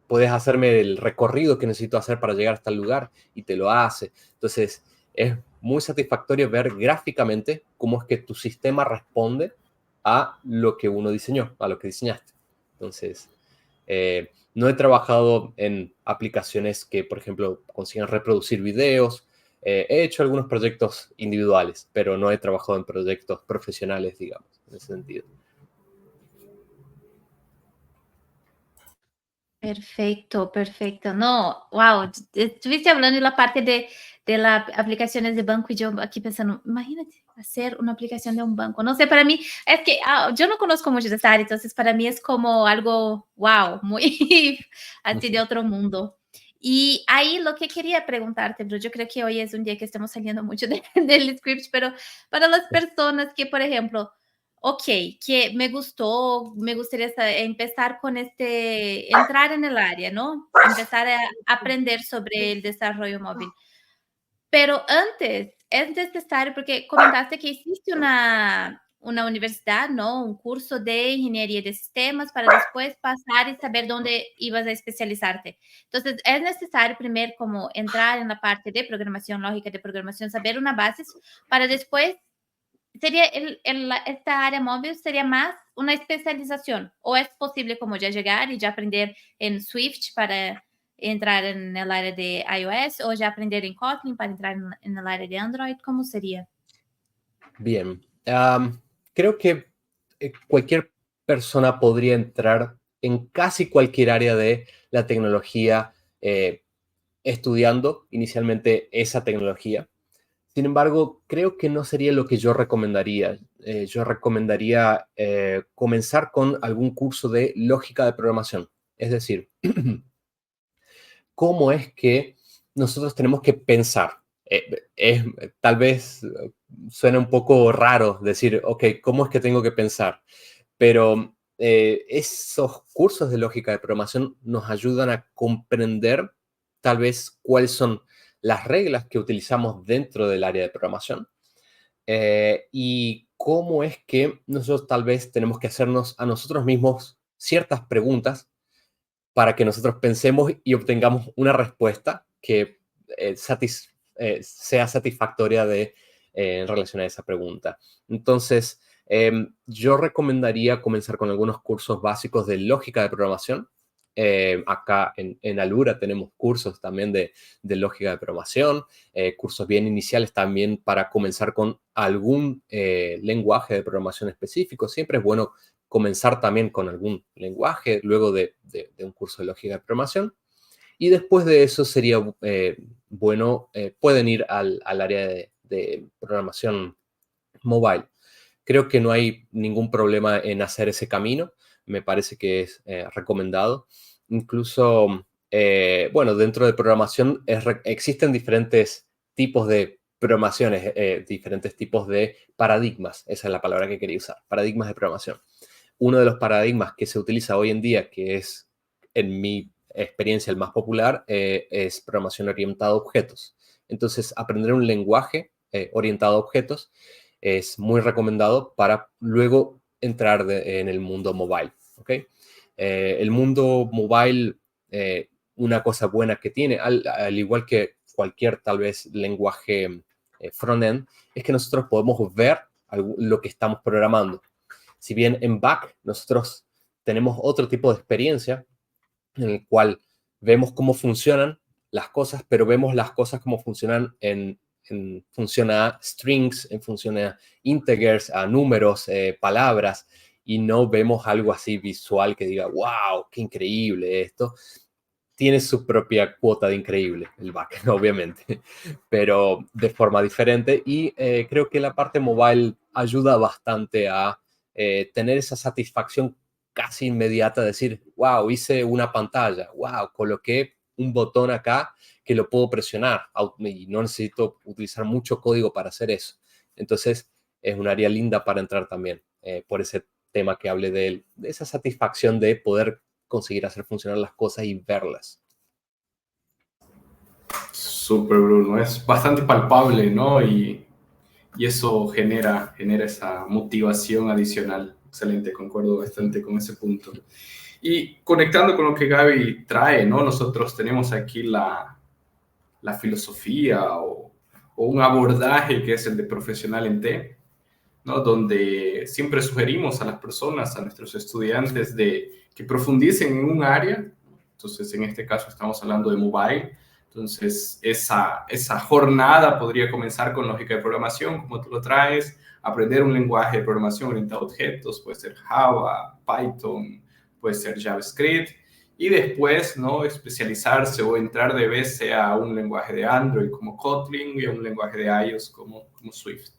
Puedes hacerme el recorrido que necesito hacer para llegar hasta el lugar y te lo hace. Entonces, es muy satisfactorio ver gráficamente cómo es que tu sistema responde a lo que uno diseñó, a lo que diseñaste. Entonces, no he trabajado en aplicaciones que, por ejemplo, consigan reproducir videos. He hecho algunos proyectos individuales, pero no he trabajado en proyectos profesionales, digamos, en ese sentido. Perfecto, perfecto. No, wow, estuviste hablando de la parte de las aplicaciones de banco y yo aquí pensando, imagínate hacer una aplicación de un banco. No sé, para mí es que yo no conozco mucho de esta área, entonces para mí es como algo, wow, muy así de otro mundo. Y ahí lo que quería preguntarte, pero yo creo que hoy es un día que estamos saliendo mucho del script, pero para las personas que, por ejemplo, ok, que me gustó, me gustaría empezar con entrar en el área, ¿no? Empezar a aprender sobre el desarrollo móvil. Pero antes, es necesario, porque comentaste que existe una universidad, ¿no? Un curso de ingeniería de sistemas para después pasar y saber dónde ibas a especializarte. Entonces, es necesario primero como entrar en la parte de programación, lógica de programación, saber una base para después sería esta área móvil sería más una especialización, o es posible como ya llegar y ya aprender en Swift para entrar en el área de iOS, o ya aprender en Kotlin para entrar en el área de Android, ¿cómo sería? Bien. Creo que cualquier persona podría entrar en casi cualquier área de la tecnología estudiando inicialmente esa tecnología. Sin embargo, creo que no sería lo que yo recomendaría. Yo recomendaría comenzar con algún curso de lógica de programación. Es decir, cómo es que nosotros tenemos que pensar. Tal vez suena un poco raro decir, ok, ¿cómo es que tengo que pensar? Pero esos cursos de lógica de programación nos ayudan a comprender tal vez cuáles son las reglas que utilizamos dentro del área de programación y cómo es que nosotros tal vez tenemos que hacernos a nosotros mismos ciertas preguntas para que nosotros pensemos y obtengamos una respuesta que sea satisfactoria en relación a esa pregunta. Entonces, yo recomendaría comenzar con algunos cursos básicos de lógica de programación. Acá en Alura tenemos cursos también de lógica de programación, cursos bien iniciales también para comenzar con algún lenguaje de programación específico. Siempre es bueno comenzar también con algún lenguaje, luego de un curso de lógica de programación. Y después de eso sería bueno, pueden ir al área de programación mobile. Creo que no hay ningún problema en hacer ese camino. Me parece que es recomendado. Incluso, bueno, dentro de programación existen diferentes tipos de programaciones, diferentes tipos de paradigmas. Esa es la palabra que quería usar, paradigmas de programación. Uno de los paradigmas que se utiliza hoy en día, que es, en mi experiencia, el más popular, es programación orientada a objetos. Entonces, aprender un lenguaje orientado a objetos es muy recomendado para luego entrar en el mundo mobile. ¿Okay? El mundo mobile, una cosa buena que tiene, al igual que cualquier tal vez lenguaje front-end, es que nosotros podemos ver lo que estamos programando. si bien en back nosotros tenemos otro tipo de experiencia en el cual vemos cómo funcionan las cosas, pero vemos las cosas como funcionan en función a strings, en función a integers, a números, palabras, y no vemos algo así visual que diga, wow, qué increíble esto. Tiene su propia cuota de increíble, el backend, obviamente, pero de forma diferente. Y creo que la parte mobile ayuda bastante a tener esa satisfacción casi inmediata de decir, wow, hice una pantalla, wow, coloqué un botón acá que lo puedo presionar y no necesito utilizar mucho código para hacer eso. Entonces, es un área linda para entrar también, por ese tema que hablé de esa satisfacción de poder conseguir hacer funcionar las cosas y verlas. Súper, Bruno. Es bastante palpable, ¿no? Y eso genera esa motivación adicional. Excelente, concuerdo bastante con ese punto. Y conectando con lo que Gaby trae, ¿no? Nosotros tenemos aquí la filosofía o un abordaje que es el de profesional en T, ¿no? Donde siempre sugerimos a las personas, a nuestros estudiantes, de que profundicen en un área. Entonces, en este caso estamos hablando de mobile. Entonces, esa jornada podría comenzar con lógica de programación, como tú lo traes, aprender un lenguaje de programación orientado a objetos, puede ser Java, Python, puede ser JavaScript, y después, ¿no? Especializarse o entrar de vez sea a un lenguaje de Android como Kotlin y a un lenguaje de iOS como Swift.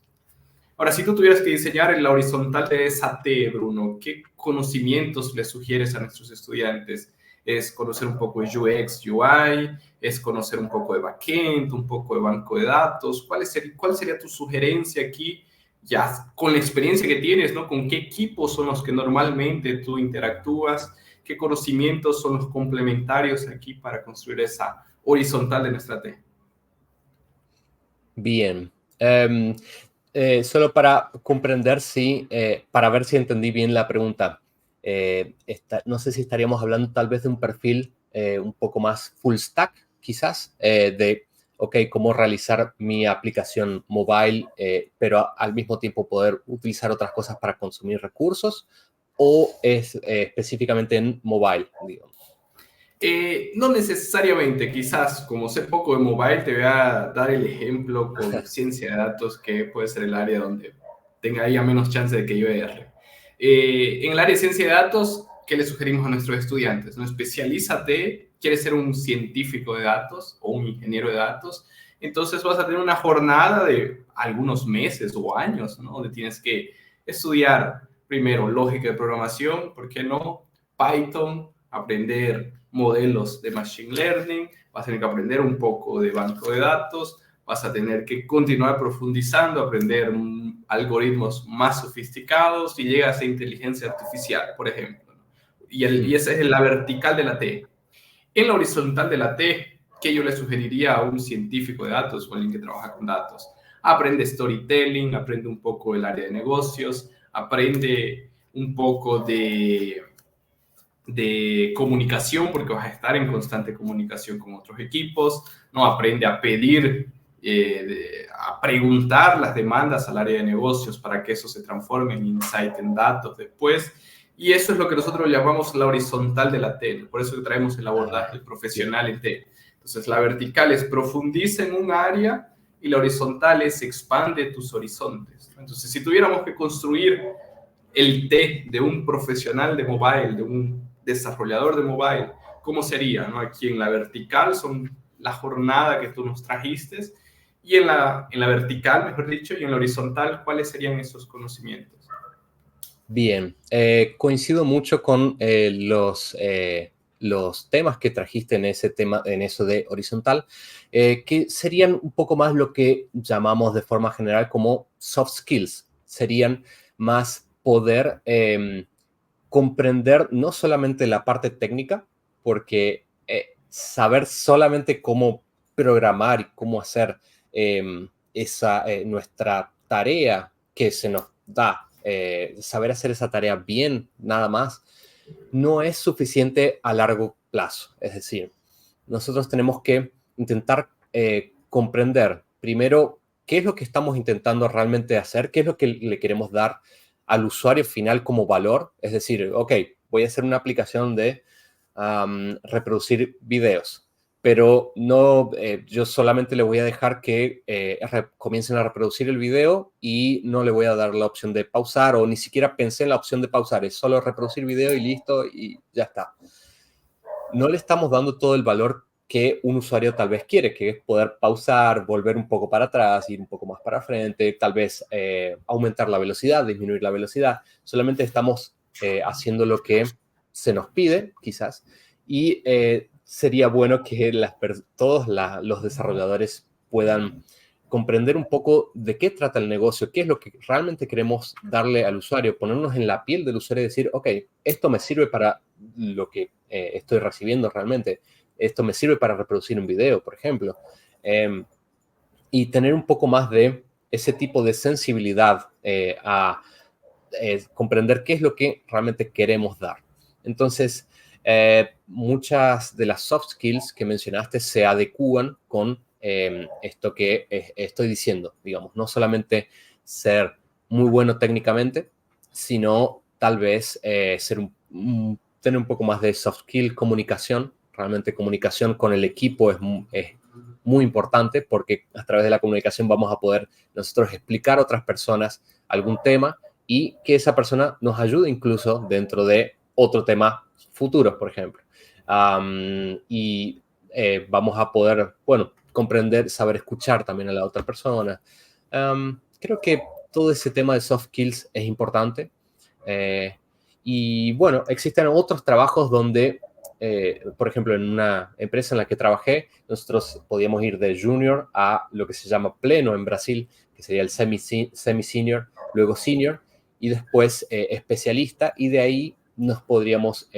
Ahora, si tú tuvieras que diseñar en la horizontal de esa T, Bruno, ¿qué conocimientos le sugieres a nuestros estudiantes? ¿Es conocer un poco de UX, UI? ¿Es conocer un poco de backend, un poco de banco de datos? ¿Cuál sería tu sugerencia aquí, ya con la experiencia que tienes, ¿no? ¿Con qué equipos son los que normalmente tú interactúas? ¿Qué conocimientos son los complementarios aquí para construir esa horizontal de nuestra T? Bien. Solo para comprender para ver si entendí bien la pregunta. No sé si estaríamos hablando tal vez de un perfil un poco más full stack, quizás, cómo realizar mi aplicación mobile, pero al mismo tiempo poder utilizar otras cosas para consumir recursos, o es específicamente en mobile, digamos. No necesariamente, quizás, como sé poco de mobile, te voy a dar el ejemplo con ciencia de datos, que puede ser el área donde tenga ya menos chance de que yo erre. En el área de ciencia de datos, ¿qué le sugerimos a nuestros estudiantes? ¿No? Especialízate, quieres ser un científico de datos o un ingeniero de datos, entonces vas a tener una jornada de algunos meses o años, ¿no? Donde tienes que estudiar primero lógica de programación, ¿por qué no? Python, aprender modelos de Machine Learning, vas a tener que aprender un poco de banco de datos, vas a tener que continuar profundizando, aprender algoritmos más sofisticados y llegas a inteligencia artificial, por ejemplo. Y esa es la vertical de la T. En la horizontal de la T, ¿qué yo le sugeriría a un científico de datos o alguien que trabaja con datos? Aprende storytelling, aprende un poco el área de negocios, aprende un poco de comunicación, porque vas a estar en constante comunicación con otros equipos, ¿no? Aprende a pedir, a preguntar las demandas al área de negocios para que eso se transforme en insight, en datos después. Y eso es lo que nosotros llamamos la horizontal de la T. Por eso traemos el abordaje profesional en T. Entonces, la vertical es profundiza en un área y la horizontal es expande tus horizontes. Entonces, si tuviéramos que construir el T de un profesional de mobile, de un desarrollador de mobile, ¿cómo sería? ¿No? Aquí en la vertical son la jornada que tú nos trajiste y en la vertical, mejor dicho, y en la horizontal, ¿cuáles serían esos conocimientos? Bien, coincido mucho con los temas que trajiste en ese tema, en eso de horizontal, que serían un poco más lo que llamamos de forma general como soft skills. Serían más poder comprender no solamente la parte técnica, porque saber solamente cómo programar y cómo hacer nuestra tarea que se nos da, saber hacer esa tarea bien, nada más, no es suficiente a largo plazo. Es decir, nosotros tenemos que intentar comprender primero qué es lo que estamos intentando realmente hacer, qué es lo que le queremos dar al usuario final como valor. Es decir, ok, voy a hacer una aplicación de reproducir videos, pero no, yo solamente le voy a dejar que comiencen a reproducir el video y no le voy a dar la opción de pausar, o ni siquiera pensé en la opción de pausar, es solo reproducir video y listo y ya está. No le estamos dando todo el valor que un usuario tal vez quiere, que es poder pausar, volver un poco para atrás, ir un poco más para frente, tal vez aumentar la velocidad, disminuir la velocidad. Solamente estamos haciendo lo que se nos pide, quizás, y sería bueno que todos los desarrolladores puedan comprender un poco de qué trata el negocio, qué es lo que realmente queremos darle al usuario, ponernos en la piel del usuario y decir, ok, esto me sirve para lo que estoy recibiendo realmente, esto me sirve para reproducir un video, por ejemplo, y tener un poco más de ese tipo de sensibilidad a comprender qué es lo que realmente queremos dar. Entonces, muchas de las soft skills que mencionaste se adecúan con esto que estoy diciendo, digamos, no solamente ser muy bueno técnicamente, sino tal vez tener un poco más de soft skill, comunicación. Realmente comunicación con el equipo es muy importante, porque a través de la comunicación vamos a poder nosotros explicar a otras personas algún tema y que esa persona nos ayude incluso dentro de otro tema futuro, por ejemplo. Vamos a poder, bueno, comprender, saber escuchar también a la otra persona. Creo que todo ese tema de soft skills es importante. Y bueno, existen otros trabajos donde, por ejemplo, en una empresa en la que trabajé, nosotros podíamos ir de junior a lo que se llama pleno en Brasil, que sería el semi-senior, luego senior, y después especialista, y de ahí nos podríamos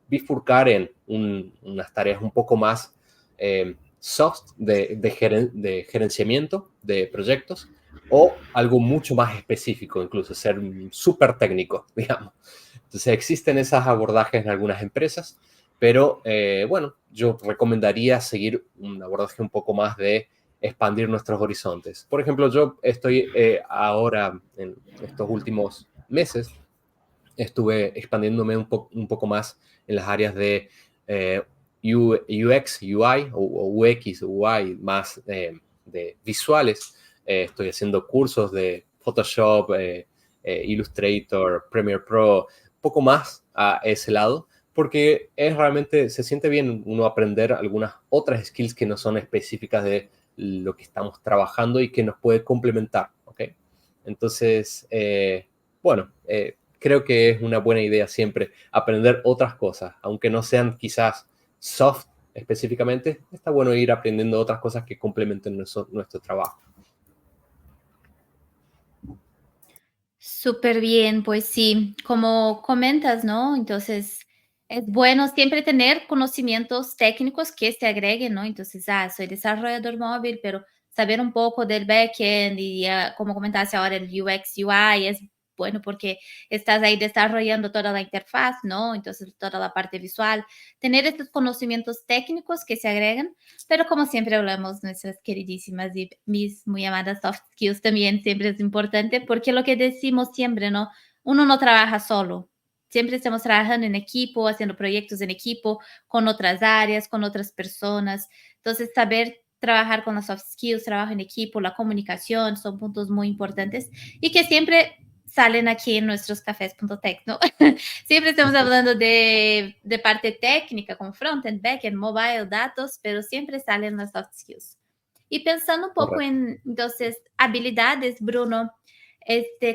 bifurcar en unas tareas un poco más soft de gerenciamiento de proyectos, o algo mucho más específico, incluso ser súper técnico, digamos. Entonces existen esos abordajes en algunas empresas, pero bueno, yo recomendaría seguir un abordaje un poco más de expandir nuestros horizontes. Por ejemplo, yo estoy ahora, en estos últimos meses, estuve expandiéndome un poco más en las áreas de UX, UI o UX, UI, más de visuales. Estoy haciendo cursos de Photoshop, Illustrator, Premiere Pro, un poco más a ese lado, porque es realmente, se siente bien uno aprender algunas otras skills que no son específicas de lo que estamos trabajando y que nos puede complementar, ¿ok? Entonces, bueno, creo que es una buena idea siempre aprender otras cosas, aunque no sean quizás soft específicamente, está bueno ir aprendiendo otras cosas que complementen nuestro trabajo. Súper bien, pues sí, como comentas, ¿no? Entonces, es bueno siempre tener conocimientos técnicos que se agreguen, ¿no? Entonces, soy desarrollador móvil, pero saber un poco del backend y, como comentaste ahora, el UX, UI es bueno porque estás ahí desarrollando toda la interfaz, ¿no? Entonces, toda la parte visual, tener estos conocimientos técnicos que se agregan, pero como siempre hablamos, nuestras queridísimas y mis muy amadas soft skills también siempre es importante, porque lo que decimos siempre, ¿no? Uno no trabaja solo. Siempre estamos trabajando en equipo, haciendo proyectos en equipo, con otras áreas, con otras personas. Entonces, saber trabajar con las soft skills, trabajo en equipo, la comunicación, son puntos muy importantes y que siempre salen aquí en nuestros cafés.tech, ¿no? Siempre estamos hablando de parte técnica, como frontend, backend, mobile, datos, pero siempre salen las soft skills. Y pensando un poco Correcto. en, entonces, habilidades, Bruno,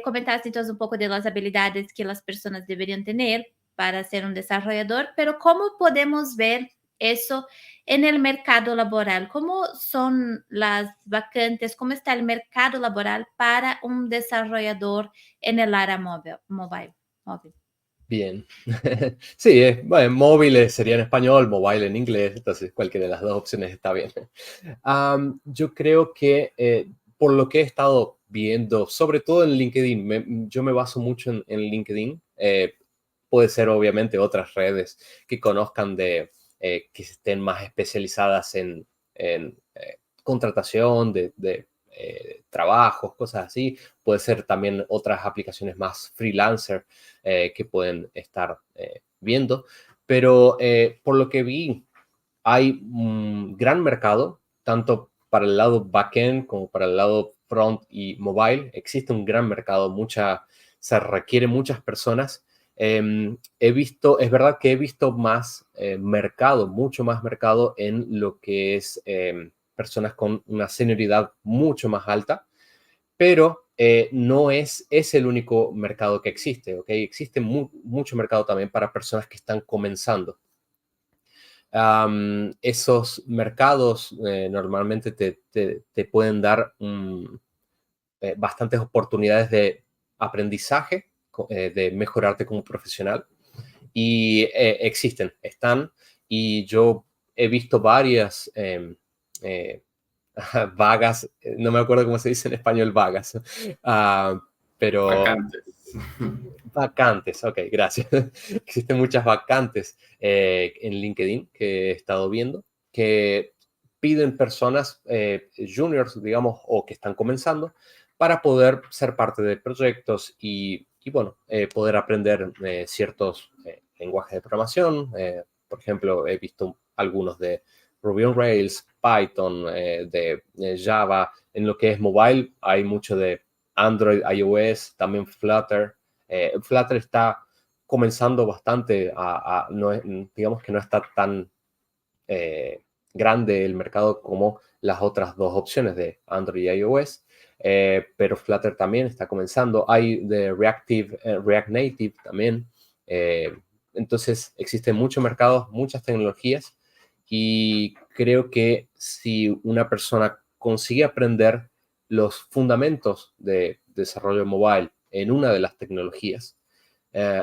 comentaste entonces un poco de las habilidades que las personas deberían tener para ser un desarrollador, pero ¿cómo podemos ver eso en el mercado laboral? ¿Cómo son las vacantes? ¿Cómo está el mercado laboral para un desarrollador en el área móvil? Bien. Sí, bueno, móviles sería en español, mobile en inglés, entonces cualquiera de las dos opciones está bien. Yo creo que por lo que he estado viendo, sobre todo en LinkedIn, yo me baso mucho en LinkedIn. Puede ser obviamente otras redes que conozcan que estén más especializadas en contratación de trabajos, cosas así. Puede ser también otras aplicaciones más freelancer que pueden estar viendo. Pero por lo que vi, hay un gran mercado, tanto para el lado backend como para el lado front y mobile. Existe un gran mercado, se requieren muchas personas. Es verdad que he visto más mercado, mucho más mercado en lo que es personas con una senioridad mucho más alta, pero no es el único mercado que existe, ¿ok? Existe mucho mercado también para personas que están comenzando. Esos mercados normalmente te pueden dar bastantes oportunidades de aprendizaje, de mejorarte como profesional. Y están, y yo he visto varias eh, vagas, no me acuerdo cómo se dice en español vagas, pero Vacantes. vacantes, ok, gracias. Existen muchas vacantes en LinkedIn que he estado viendo que piden personas juniors, digamos, o que están comenzando para poder ser parte de proyectos y bueno, poder aprender ciertos lenguajes de programación. Por ejemplo, he visto algunos de Ruby on Rails, Python, de Java. En lo que es mobile hay mucho de Android, iOS, también Flutter. Flutter está comenzando bastante digamos que no está tan grande el mercado como las otras dos opciones de Android y iOS, pero Flutter también está comenzando. Hay de React Native también. Entonces existen muchos mercados, muchas tecnologías y creo que si una persona consigue aprender los fundamentos de desarrollo mobile en una de las tecnologías,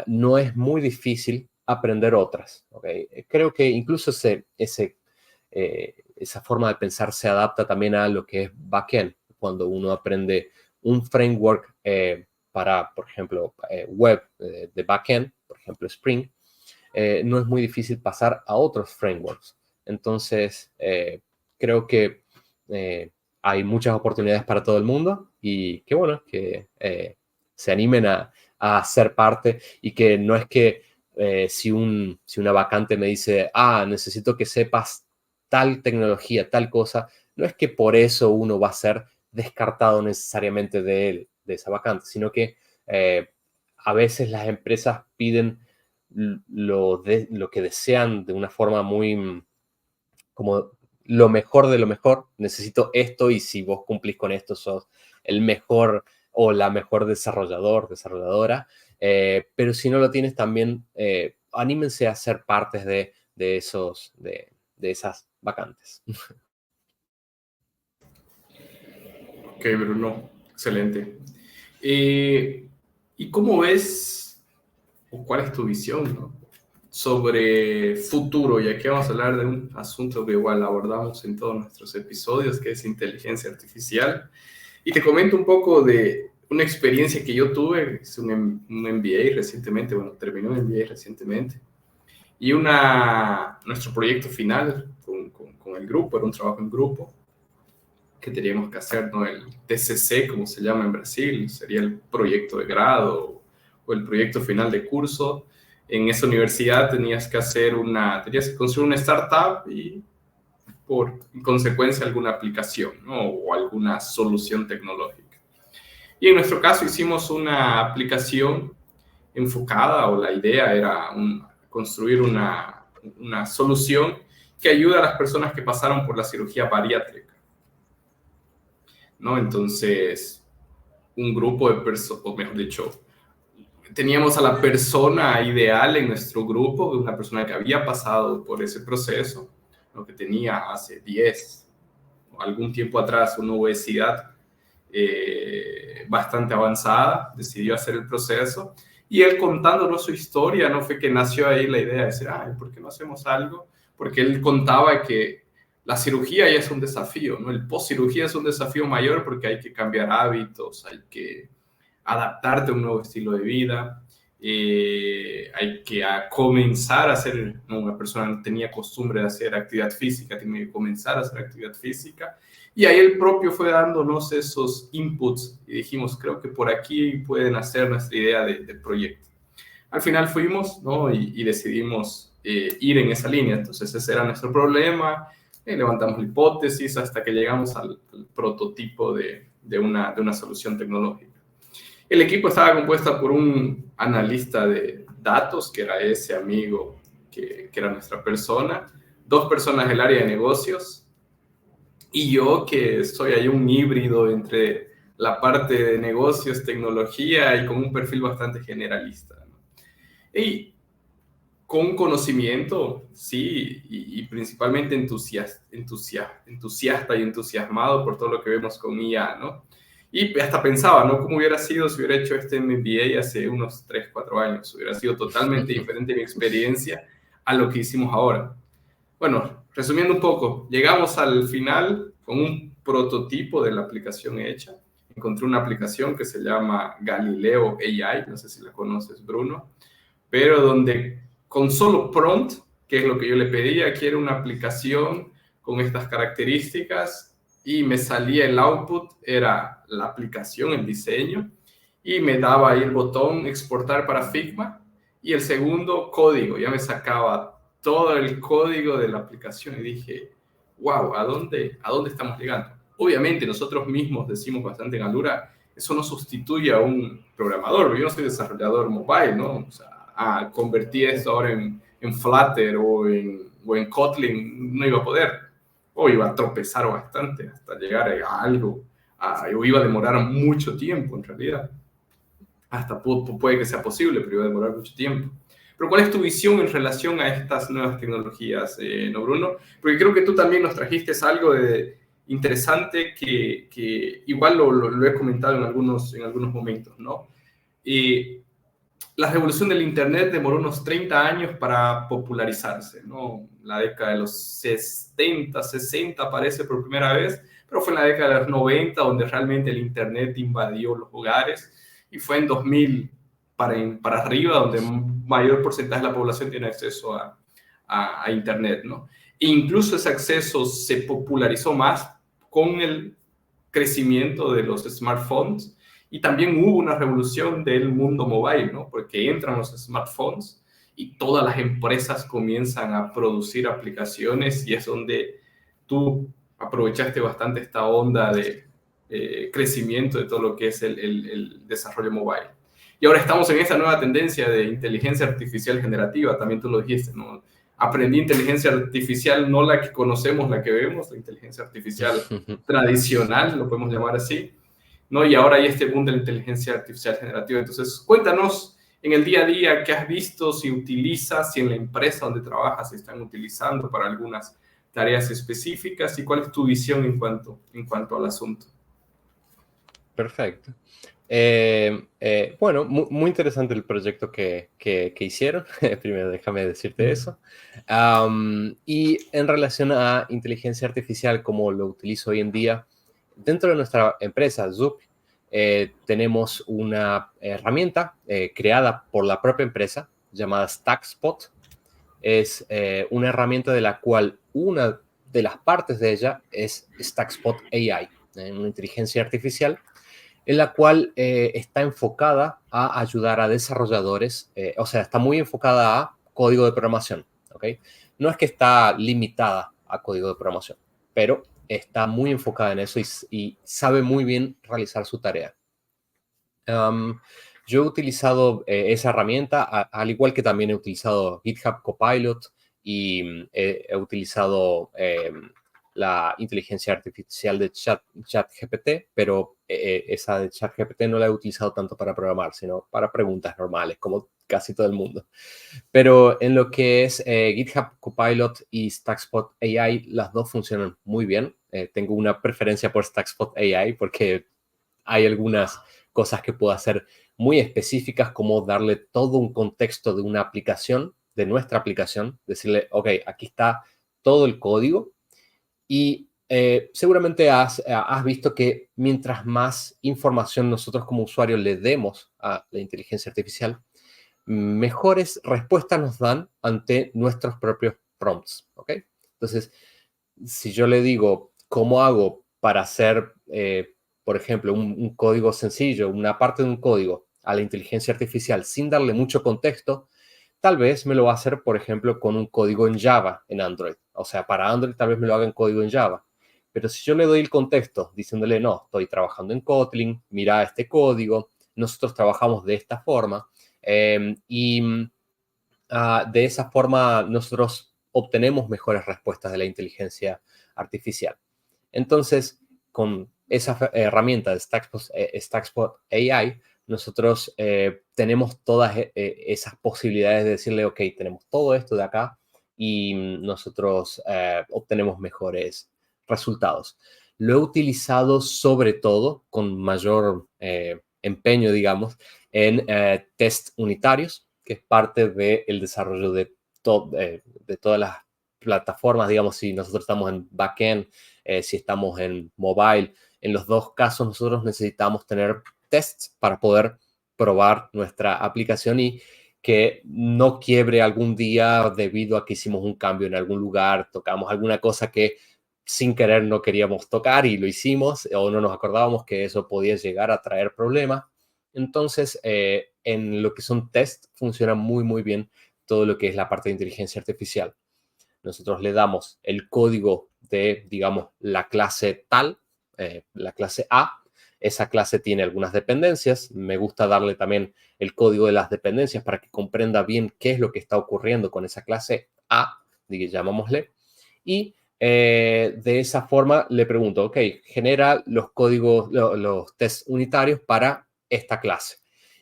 no es muy difícil aprender otras. ¿Okay? Creo que incluso esa forma de pensar se adapta también a lo que es backend, cuando uno aprende un framework para, por ejemplo, web de backend, por ejemplo, Spring, no es muy difícil pasar a otros frameworks. Entonces, creo que hay muchas oportunidades para todo el mundo y qué bueno que se animen a ser parte y que no es que si una vacante me dice, necesito que sepas tal tecnología, tal cosa, no es que por eso uno va a ser descartado necesariamente de esa vacante, sino que a veces las empresas piden lo que desean de una forma muy como lo mejor de lo mejor. Necesito esto y si vos cumplís con esto sos el mejor o la mejor desarrolladora. Pero si no lo tienes también, anímense a ser partes de esas vacantes. Ok, Bruno, excelente. ¿Y cómo ves, o cuál es tu visión, ¿no? Sobre futuro? Y aquí vamos a hablar de un asunto que igual abordamos en todos nuestros episodios, que es inteligencia artificial. Y te comento un poco de una experiencia que yo tuve, es un MBA recientemente, bueno, terminé un MBA recientemente, y nuestro proyecto final con el grupo, era un trabajo en grupo, que teníamos que hacer, ¿no? El TCC, como se llama en Brasil, sería el proyecto de grado o el proyecto final de curso. En esa universidad tenías que construir una startup y por consecuencia alguna aplicación, ¿no? O alguna solución tecnológica. Y en nuestro caso hicimos una aplicación enfocada, o la idea era construir una solución que ayuda a las personas que pasaron por la cirugía bariátrica, ¿no? Entonces, un grupo de personas, o mejor dicho, teníamos a la persona ideal en nuestro grupo, una persona que había pasado por ese proceso, lo que tenía hace 10 o algún tiempo atrás una obesidad bastante avanzada, decidió hacer el proceso, y él contándonos su historia, no fue que nació ahí la idea de decir, ¿por qué no hacemos algo? Porque él contaba que la cirugía ya es un desafío, ¿no? El post-cirugía es un desafío mayor porque hay que cambiar hábitos, hay que adaptarte a un nuevo estilo de vida, hay que comenzar a hacer, ¿no? Una persona no tenía costumbre de hacer actividad física, tiene que comenzar a hacer actividad física, Y ahí el propio fue dándonos esos inputs y dijimos, creo que por aquí pueden hacer nuestra idea de proyecto. Al final fuimos, ¿no? y decidimos ir en esa línea. Entonces ese era nuestro problema, levantamos la hipótesis hasta que llegamos al prototipo de una solución tecnológica. El equipo estaba compuesto por un analista de datos, que era ese amigo que era nuestra persona, 2 personas del área de negocios, y yo, que soy ahí un híbrido entre la parte de negocios, tecnología y con un perfil bastante generalista, ¿no? Y con un conocimiento, sí, y principalmente entusiasta y entusiasmado por todo lo que vemos con IA, ¿no? Y hasta pensaba, ¿no? ¿Cómo hubiera sido si hubiera hecho este MBA hace unos 3, 4 años? Hubiera sido totalmente diferente mi experiencia a lo que hicimos ahora. Bueno, resumiendo un poco, llegamos al final con un prototipo de la aplicación hecha. Encontré una aplicación que se llama Galileo AI, no sé si la conoces, Bruno, pero donde con solo prompt, que es lo que yo le pedía, quiero una aplicación con estas características, y me salía el output, era la aplicación, el diseño, y me daba ahí el botón exportar para Figma, y el segundo código, ya me sacaba todo el código de la aplicación y dije, wow, ¿a dónde estamos llegando? Obviamente nosotros mismos decimos bastante en Alura, eso no sustituye a un programador, yo no soy desarrollador mobile, ¿no? O sea, convertir esto ahora en Flutter o en Kotlin, no iba a poder, o iba a tropezar bastante hasta llegar a algo, o iba a demorar mucho tiempo en realidad. Hasta puede que sea posible, pero iba a demorar mucho tiempo. Pero ¿cuál es tu visión en relación a estas nuevas tecnologías, no, Bruno? Porque creo que tú también nos trajiste algo interesante que igual lo he comentado en algunos momentos, ¿no? La revolución del Internet demoró unos 30 años para popularizarse, ¿no? La década de los 70, 60 aparece por primera vez, pero fue en la década de los 90 donde realmente el Internet invadió los hogares, y fue en 2000 para arriba donde mayor porcentaje de la población tiene acceso a Internet, ¿no? E incluso ese acceso se popularizó más con el crecimiento de los smartphones, y también hubo una revolución del mundo mobile, ¿no? Porque entran los smartphones y todas las empresas comienzan a producir aplicaciones, y es donde tú aprovechaste bastante esta onda de crecimiento de todo lo que es el desarrollo mobile. Y ahora estamos en esta nueva tendencia de inteligencia artificial generativa, también tú lo dijiste, ¿no? Aprendí inteligencia artificial, no la que conocemos, la que vemos, la inteligencia artificial tradicional, lo podemos llamar así, ¿no? Y ahora hay este boom de la inteligencia artificial generativa. Entonces, cuéntanos en el día a día qué has visto, si utilizas, si en la empresa donde trabajas se están utilizando para algunas tareas específicas, y cuál es tu visión en cuanto al asunto. Perfecto. Bueno, muy interesante el proyecto que hicieron. Primero déjame decirte eso. Y en relación a inteligencia artificial, como lo utilizo hoy en día, dentro de nuestra empresa, Zup, tenemos una herramienta creada por la propia empresa llamada StackSpot. Es una herramienta de la cual una de las partes de ella es StackSpot AI, una inteligencia artificial en la cual está enfocada a ayudar a desarrolladores, o sea, está muy enfocada a código de programación, ¿ok? No es que está limitada a código de programación, pero está muy enfocada en eso y sabe muy bien realizar su tarea. Yo he utilizado esa herramienta, al igual que también he utilizado GitHub Copilot y he utilizado la inteligencia artificial de ChatGPT, pero esa de ChatGPT no la he utilizado tanto para programar, sino para preguntas normales, como casi todo el mundo. Pero en lo que es GitHub Copilot y StackSpot AI, las dos funcionan muy bien. Tengo una preferencia por StackSpot AI porque hay algunas cosas que puedo hacer muy específicas, como darle todo un contexto de una aplicación, de nuestra aplicación, decirle, ok, aquí está todo el código, y seguramente has visto que mientras más información nosotros como usuarios le demos a la inteligencia artificial, mejores respuestas nos dan ante nuestros propios prompts, ¿ok? Entonces, si yo le digo, ¿cómo hago para hacer, por ejemplo, un código sencillo, una parte de un código a la inteligencia artificial sin darle mucho contexto, tal vez me lo va a hacer, por ejemplo, con un código en Java en Android. O sea, para Android tal vez me lo haga en código en Java. Pero si yo le doy el contexto diciéndole, no, estoy trabajando en Kotlin, mira este código, nosotros trabajamos de esta forma, de esa forma nosotros obtenemos mejores respuestas de la inteligencia artificial. Entonces, con esa herramienta de Stackspot AI, nosotros tenemos todas esas posibilidades de decirle, ok, tenemos todo esto de acá y nosotros obtenemos mejores resultados. Lo he utilizado sobre todo con mayor empeño, digamos, en test unitarios, que es parte del desarrollo de todas las plataformas, digamos, si nosotros estamos en backend, si estamos en mobile, en los dos casos nosotros necesitamos tener tests para poder probar nuestra aplicación y que no quiebre algún día debido a que hicimos un cambio en algún lugar, tocamos alguna cosa que sin querer no queríamos tocar y lo hicimos o no nos acordábamos que eso podía llegar a traer problemas. Entonces, en lo que son test, funciona muy, muy bien todo lo que es la parte de inteligencia artificial. Nosotros le damos el código de, digamos, la clase tal, la clase A. Esa clase tiene algunas dependencias. Me gusta darle también el código de las dependencias para que comprenda bien qué es lo que está ocurriendo con esa clase A, llamámosle. Y de esa forma le pregunto, ok, genera los códigos, los tests unitarios para esta clase.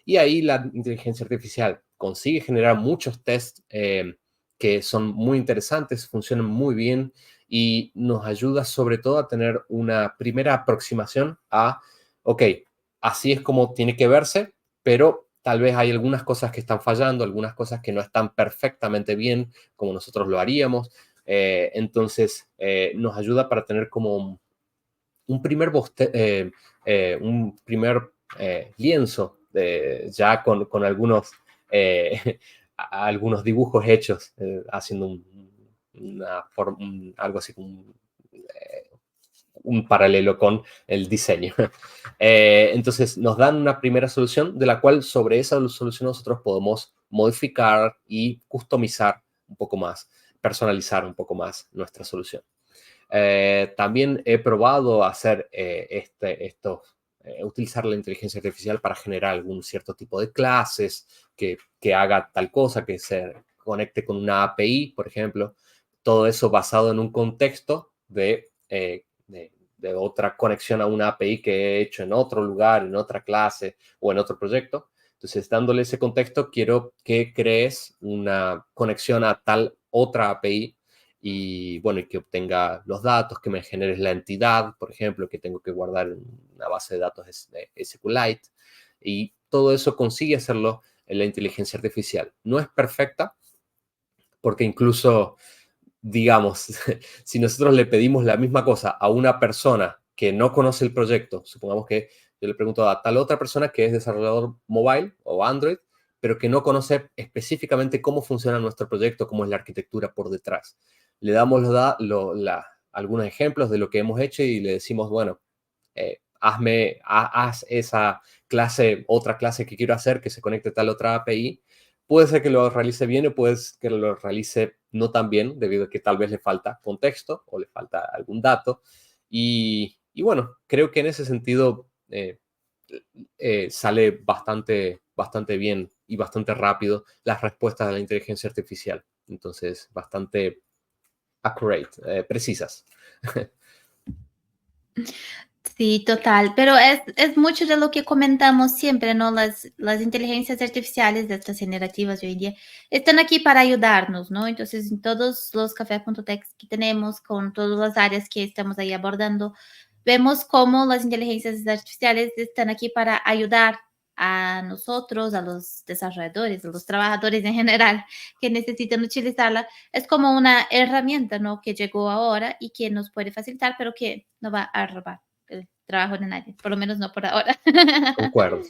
Y ahí la inteligencia artificial consigue generar muchos tests que son muy interesantes, funcionan muy bien y nos ayuda sobre todo a tener una primera aproximación a, ok, así es como tiene que verse, pero tal vez hay algunas cosas que están fallando, algunas cosas que no están perfectamente bien como nosotros lo haríamos. Entonces, nos ayuda para tener como un primer, lienzo ya con algunos, algunos dibujos hechos, haciendo algo así como un paralelo con el diseño. Entonces nos dan una primera solución de la cual sobre esa solución nosotros podemos modificar y customizar un poco más, personalizar un poco más nuestra solución. También he probado hacer utilizar la inteligencia artificial para generar algún cierto tipo de clases que haga tal cosa, que se conecte con una API, por ejemplo. Todo eso basado en un contexto de otra conexión a una API que he hecho en otro lugar, en otra clase o en otro proyecto. Entonces, dándole ese contexto, quiero que crees una conexión a tal otra API y, bueno, y que obtenga los datos, que me generes la entidad, por ejemplo, que tengo que guardar en una base de datos SQLite. Y todo eso consigue hacerlo en la inteligencia artificial. No es perfecta, porque incluso, digamos, si nosotros le pedimos la misma cosa a una persona que no conoce el proyecto, supongamos que yo le pregunto a tal otra persona que es desarrollador mobile o Android, pero que no conoce específicamente cómo funciona nuestro proyecto, cómo es la arquitectura por detrás. Le damos algunos ejemplos de lo que hemos hecho y le decimos, bueno, haz esa clase, otra clase que quiero hacer que se conecte a tal otra API. Puede ser que lo realice bien o puede ser que lo realice no tan bien, debido a que tal vez le falta contexto o le falta algún dato. Y bueno, creo que en ese sentido sale bastante bien y bastante rápido las respuestas de la inteligencia artificial. Entonces, bastante accurate, precisas. Sí, total, pero es mucho de lo que comentamos siempre, ¿no? Las inteligencias artificiales, de estas generativas de hoy en día, están aquí para ayudarnos, ¿no? Entonces, en todos los café.tech que tenemos, con todas las áreas que estamos ahí abordando, vemos cómo las inteligencias artificiales están aquí para ayudar a nosotros, a los desarrolladores, a los trabajadores en general que necesitan utilizarla. Es como una herramienta, ¿no? Que llegó ahora y que nos puede facilitar, pero que no va a robar el trabajo de nadie, por lo menos no por ahora. Concuerdo.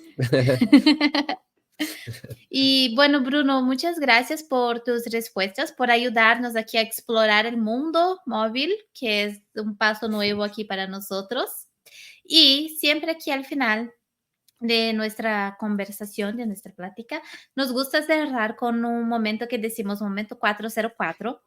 Y bueno, Bruno, muchas gracias por tus respuestas, por ayudarnos aquí a explorar el mundo móvil, que es un paso nuevo aquí para nosotros. Y siempre aquí al final de nuestra conversación, de nuestra plática, nos gusta cerrar con un momento que decimos momento 404,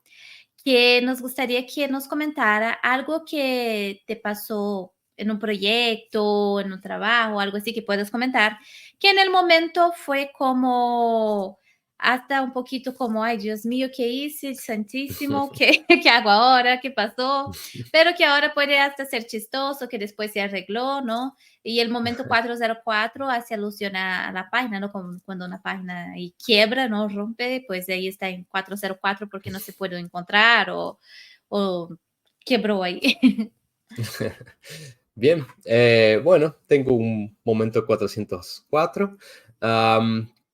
que nos gustaría que nos comentara algo que te pasó en un proyecto, en un trabajo, algo así que puedas comentar, que en el momento fue como hasta un poquito como, ay, Dios mío, ¿qué hice? Santísimo, ¿qué, qué hago ahora? ¿Qué pasó? Pero que ahora puede hasta ser chistoso, que después se arregló, ¿no? Y el momento 404 hace alusión a la página, ¿no? Como cuando una página y quiebra, ¿no? Rompe, pues ahí está en 404 porque no se puede encontrar o quebró ahí. Bien, bueno, tengo un momento 404.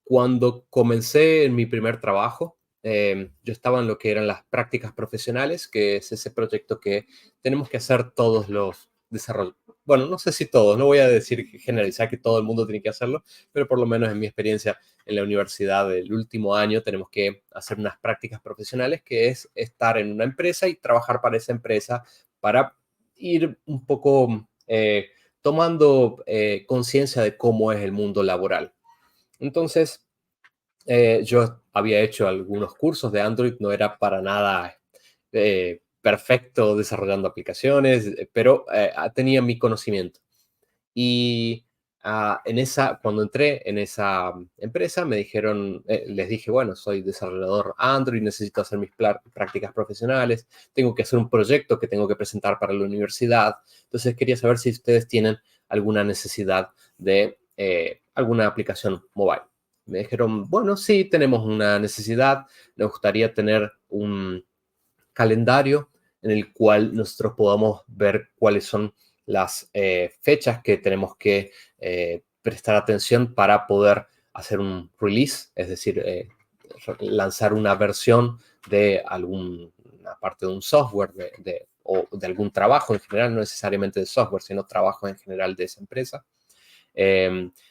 Cuando comencé en mi primer trabajo, yo estaba en lo que eran las prácticas profesionales, que es ese proyecto que tenemos que hacer todos los desarrollos. Bueno, no sé si todos, no voy a decir generalizar que todo el mundo tiene que hacerlo, pero por lo menos en mi experiencia en la universidad del último año tenemos que hacer unas prácticas profesionales, que es estar en una empresa y trabajar para esa empresa para ir un poco tomando conciencia de cómo es el mundo laboral. Entonces, yo había hecho algunos cursos de Android, no era para nada perfecto desarrollando aplicaciones, pero tenía mi conocimiento. Y cuando entré en esa empresa, me dijeron, les dije, bueno, soy desarrollador Android, necesito hacer mis prácticas profesionales, tengo que hacer un proyecto que tengo que presentar para la universidad. Entonces quería saber si ustedes tienen alguna necesidad de alguna aplicación mobile. Me dijeron, bueno, sí, tenemos una necesidad, nos gustaría tener un calendario en el cual nosotros podamos ver cuáles son las fechas que tenemos que prestar atención para poder hacer un release, es decir, lanzar una versión de alguna parte de un software o de algún trabajo en general, no necesariamente de software, sino trabajo en general de esa empresa.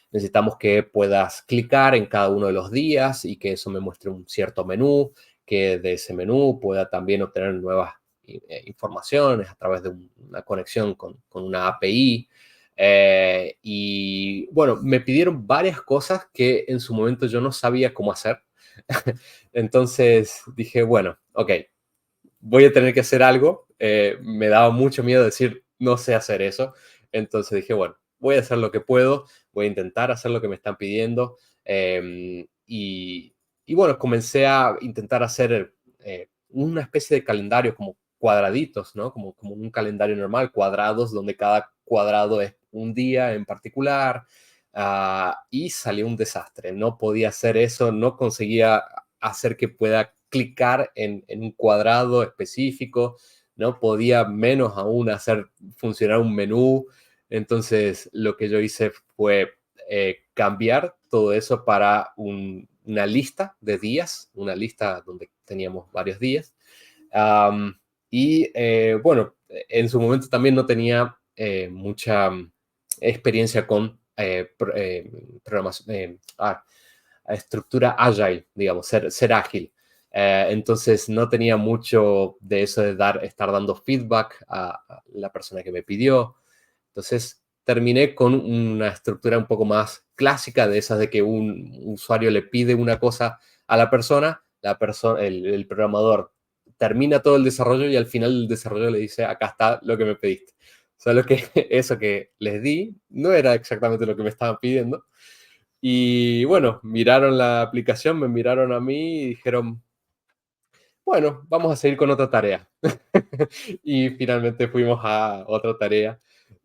Necesitamos que puedas clicar en cada uno de los días y que eso me muestre un cierto menú, que de ese menú pueda también obtener nuevas informaciones a través de una conexión con una API. Y bueno, me pidieron varias cosas que en su momento yo no sabía cómo hacer. Entonces dije, bueno, ok, voy a tener que hacer algo. Me daba mucho miedo decir, no sé hacer eso. Entonces dije, bueno, voy a hacer lo que puedo, voy a intentar hacer lo que me están pidiendo. Y bueno, comencé a intentar hacer una especie de calendario como cuadraditos, ¿no? Como un calendario normal, cuadrados, donde cada cuadrado es un día en particular. Y salió un desastre. No podía hacer eso, no conseguía hacer que pueda clicar en un cuadrado específico, no podía menos aún hacer funcionar un menú. Entonces lo que yo hice fue cambiar todo eso para una lista de días, una lista donde teníamos varios días. Bueno, en su momento también no tenía mucha experiencia con programación, estructura agile, digamos, ser ágil. Entonces no tenía mucho de eso de estar dando feedback a la persona que me pidió. Entonces terminé con una estructura un poco más clásica, de esas de que un usuario le pide una cosa a el programador termina todo el desarrollo y al final del desarrollo le dice, acá está lo que me pediste. Solo que eso que les di no era exactamente lo que me estaban pidiendo. Y bueno, miraron la aplicación, me miraron a mí y dijeron, bueno, vamos a seguir con otra tarea. Y finalmente fuimos a otra tarea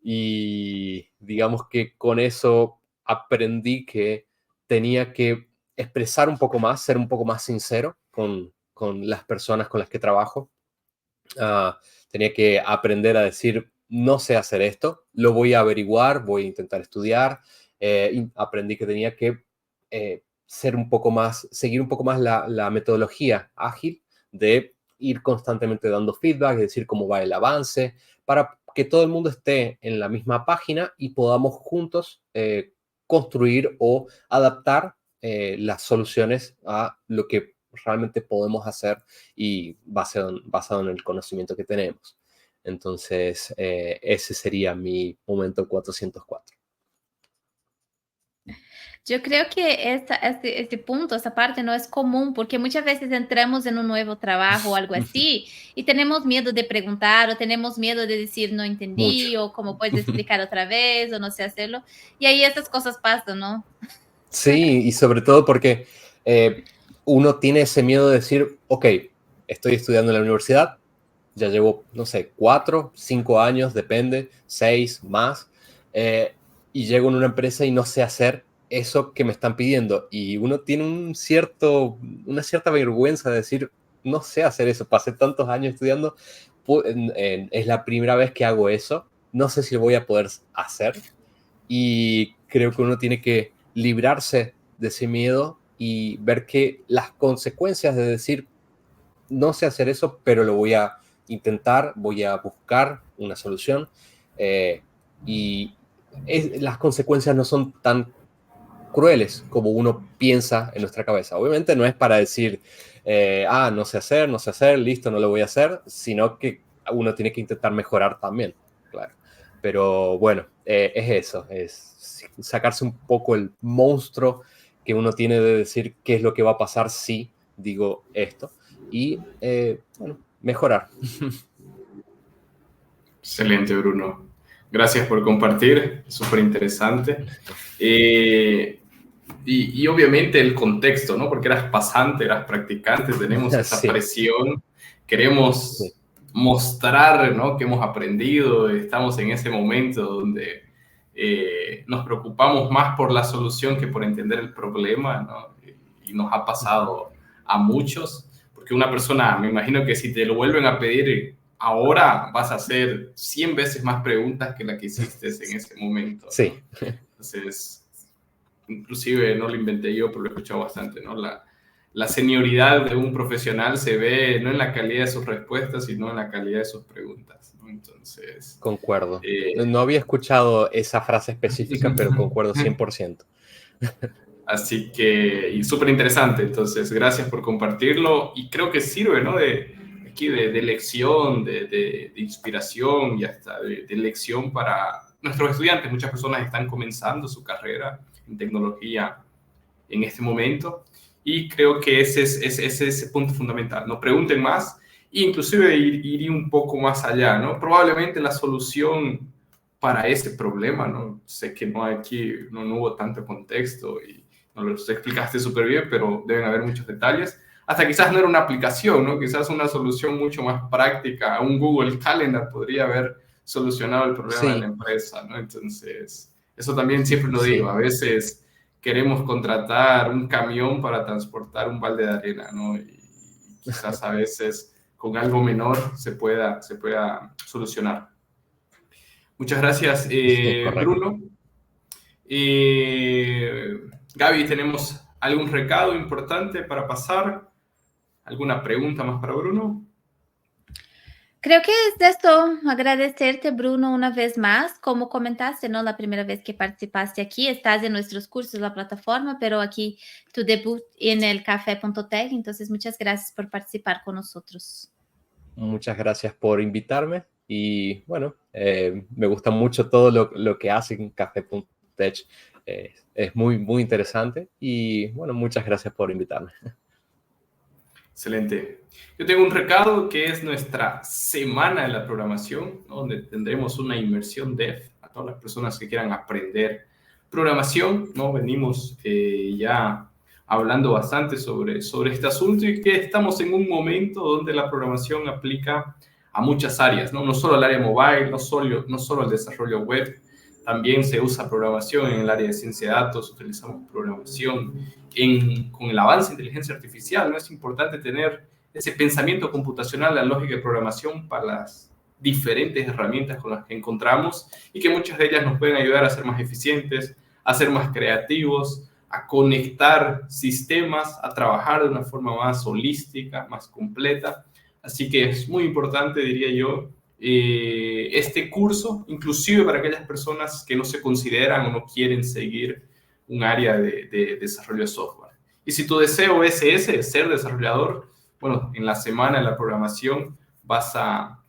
y digamos que con eso aprendí que tenía que expresar un poco más, ser un poco más sincero con las personas con las que trabajo. Tenía que aprender a decir, no sé hacer esto, lo voy a averiguar, voy a intentar estudiar. Y aprendí que tenía que ser un poco más, seguir un poco más la metodología ágil de ir constantemente dando feedback, es decir, cómo va el avance, para que todo el mundo esté en la misma página y podamos juntos construir o adaptar las soluciones a lo que realmente podemos hacer y basado en el conocimiento que tenemos. Entonces, ese sería mi momento 404. Yo creo que este punto, esta parte no es común porque muchas veces entramos en un nuevo trabajo o algo así y tenemos miedo de preguntar o tenemos miedo de decir no Mucho. entendí o cómo puedes explicar otra vez o no sé hacerlo. Y ahí estas cosas pasan, ¿no? Sí, y sobre todo porque uno tiene ese miedo de decir, ok, estoy estudiando en la universidad, ya llevo, no sé, 4, 5 años, depende, 6 más, y llego en una empresa y no sé hacer eso que me están pidiendo. Y uno tiene una cierta vergüenza de decir, no sé hacer eso, pasé tantos años estudiando, es la primera vez que hago eso, no sé si lo voy a poder hacer. Y creo que uno tiene que librarse de ese miedo y ver que las consecuencias de decir, no sé hacer eso, pero lo voy a intentar, voy a buscar una solución. Y las consecuencias no son tan crueles como uno piensa en nuestra cabeza. Obviamente no es para decir, no sé hacer, no sé hacer, listo, no lo voy a hacer, sino que uno tiene que intentar mejorar también, claro. Pero bueno, es eso, es sacarse un poco el monstruo que uno tiene de decir qué es lo que va a pasar si digo esto y, bueno, mejorar. Excelente, Bruno. Gracias por compartir, súper interesante. Y obviamente el contexto, ¿no? Porque eras pasante, eras practicante, tenemos esa Sí. presión, queremos mostrar, ¿no? Que hemos aprendido, estamos en ese momento donde nos preocupamos más por la solución que por entender el problema, ¿no? Y nos ha pasado a muchos, porque una persona, me imagino que si te lo vuelven a pedir ahora, vas a hacer 100 veces más preguntas que la que hiciste en ese momento, ¿no? Sí. Entonces, inclusive no lo inventé yo, pero lo he escuchado bastante, ¿no? La senioridad de un profesional se ve no en la calidad de sus respuestas, sino en la calidad de sus preguntas, ¿no? Entonces... Concuerdo. No había escuchado esa frase específica, pero concuerdo 100%. Así que, y súper interesante, entonces, gracias por compartirlo, y creo que sirve, ¿no? De lección, de inspiración y hasta de lección para nuestros estudiantes. Muchas personas están comenzando su carrera en tecnología en este momento, y creo que ese es ese punto fundamental, ¿no? Pregunten más, e inclusive iría un poco más allá, ¿no? Probablemente la solución para ese problema, ¿no? Sé que no hubo tanto contexto y no lo explicaste súper bien, pero deben haber muchos detalles. Hasta quizás no era una aplicación, ¿no? Quizás una solución mucho más práctica. Un Google Calendar podría haber solucionado el problema de la empresa, ¿no? Entonces, eso también siempre lo digo. A veces queremos contratar un camión para transportar un balde de arena, ¿no? Y quizás a veces con algo menor se pueda solucionar. Muchas gracias, Bruno. Gaby, ¿tenemos algún recado importante para pasar? ¿Alguna pregunta más para Bruno? Creo que es esto. Agradecerte, Bruno, una vez más. Como comentaste, ¿no? La primera vez que participaste aquí, estás en nuestros cursos, la plataforma, pero aquí tu debut en el café.tech. Entonces, muchas gracias por participar con nosotros. Muchas gracias por invitarme y bueno, me gusta mucho todo lo que hacen Café.tech. Es muy, muy interesante y bueno, muchas gracias por invitarme. Excelente. Yo tengo un recado que es nuestra semana de la programación, ¿no? Donde tendremos una inmersión dev a todas las personas que quieran aprender programación, ¿no? Venimos ya hablando bastante sobre este asunto y que estamos en un momento donde la programación aplica a muchas áreas, ¿no? No solo al área mobile, no solo al desarrollo web, también se usa programación en el área de ciencia de datos, utilizamos programación con el avance de inteligencia artificial, ¿no? Es importante tener ese pensamiento computacional, la lógica de programación para las diferentes herramientas con las que encontramos y que muchas de ellas nos pueden ayudar a ser más eficientes, a ser más creativos, a conectar sistemas, a trabajar de una forma más holística, más completa. Así que es muy importante, diría yo, este curso, inclusive para aquellas personas que no se consideran o no quieren seguir un área de desarrollo de software. Y si tu deseo es ese, ser desarrollador, bueno, en la semana de la programación vas a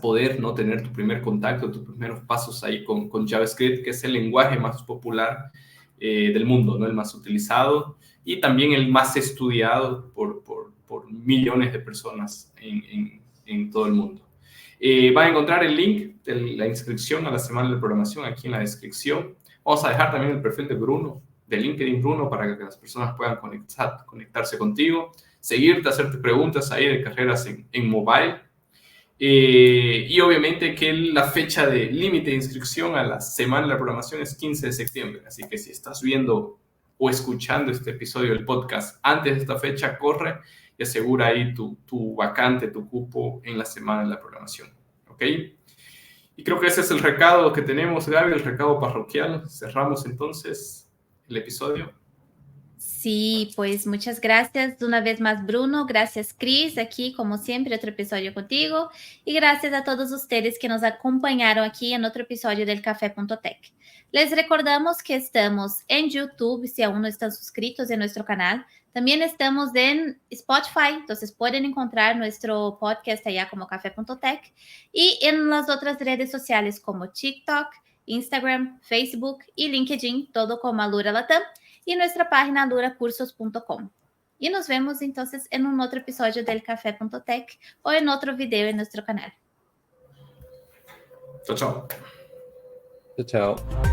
poder, ¿no?, tener tu primer contacto, tus primeros pasos ahí con JavaScript, que es el lenguaje más popular del mundo, ¿no?, el más utilizado y también el más estudiado por millones de personas en todo el mundo. Van a encontrar el link de la inscripción a la semana de programación aquí en la descripción. Vamos a dejar también el perfil de Bruno, de LinkedIn Bruno, para que las personas puedan conectarse contigo, seguirte, hacerte preguntas ahí de carreras en mobile. Y obviamente que la fecha de límite de inscripción a la semana de la programación es 15 de septiembre. Así que si estás viendo o escuchando este episodio del podcast antes de esta fecha, corre y asegura ahí tu vacante, tu cupo en la semana de la programación. ¿Ok? Y creo que ese es el recado que tenemos, Gaby, el recado parroquial. Cerramos entonces el episodio. Sí, pues muchas gracias una vez más, Bruno. Gracias, Cris, aquí como siempre, otro episodio contigo. Y gracias a todos ustedes que nos acompañaron aquí en otro episodio del Café.tech. Les recordamos que estamos en YouTube, si aún no están suscritos en nuestro canal. También estamos en Spotify, entonces pueden encontrar nuestro podcast allá como Café.tech. Y en las otras redes sociales como TikTok, Instagram, Facebook y LinkedIn, todo como Alura Latam. Y nuestra página aluracursos.com. Y nos vemos entonces en un otro episodio del Café.tech o en otro video en nuestro canal. Chao, chao. Chao, chao.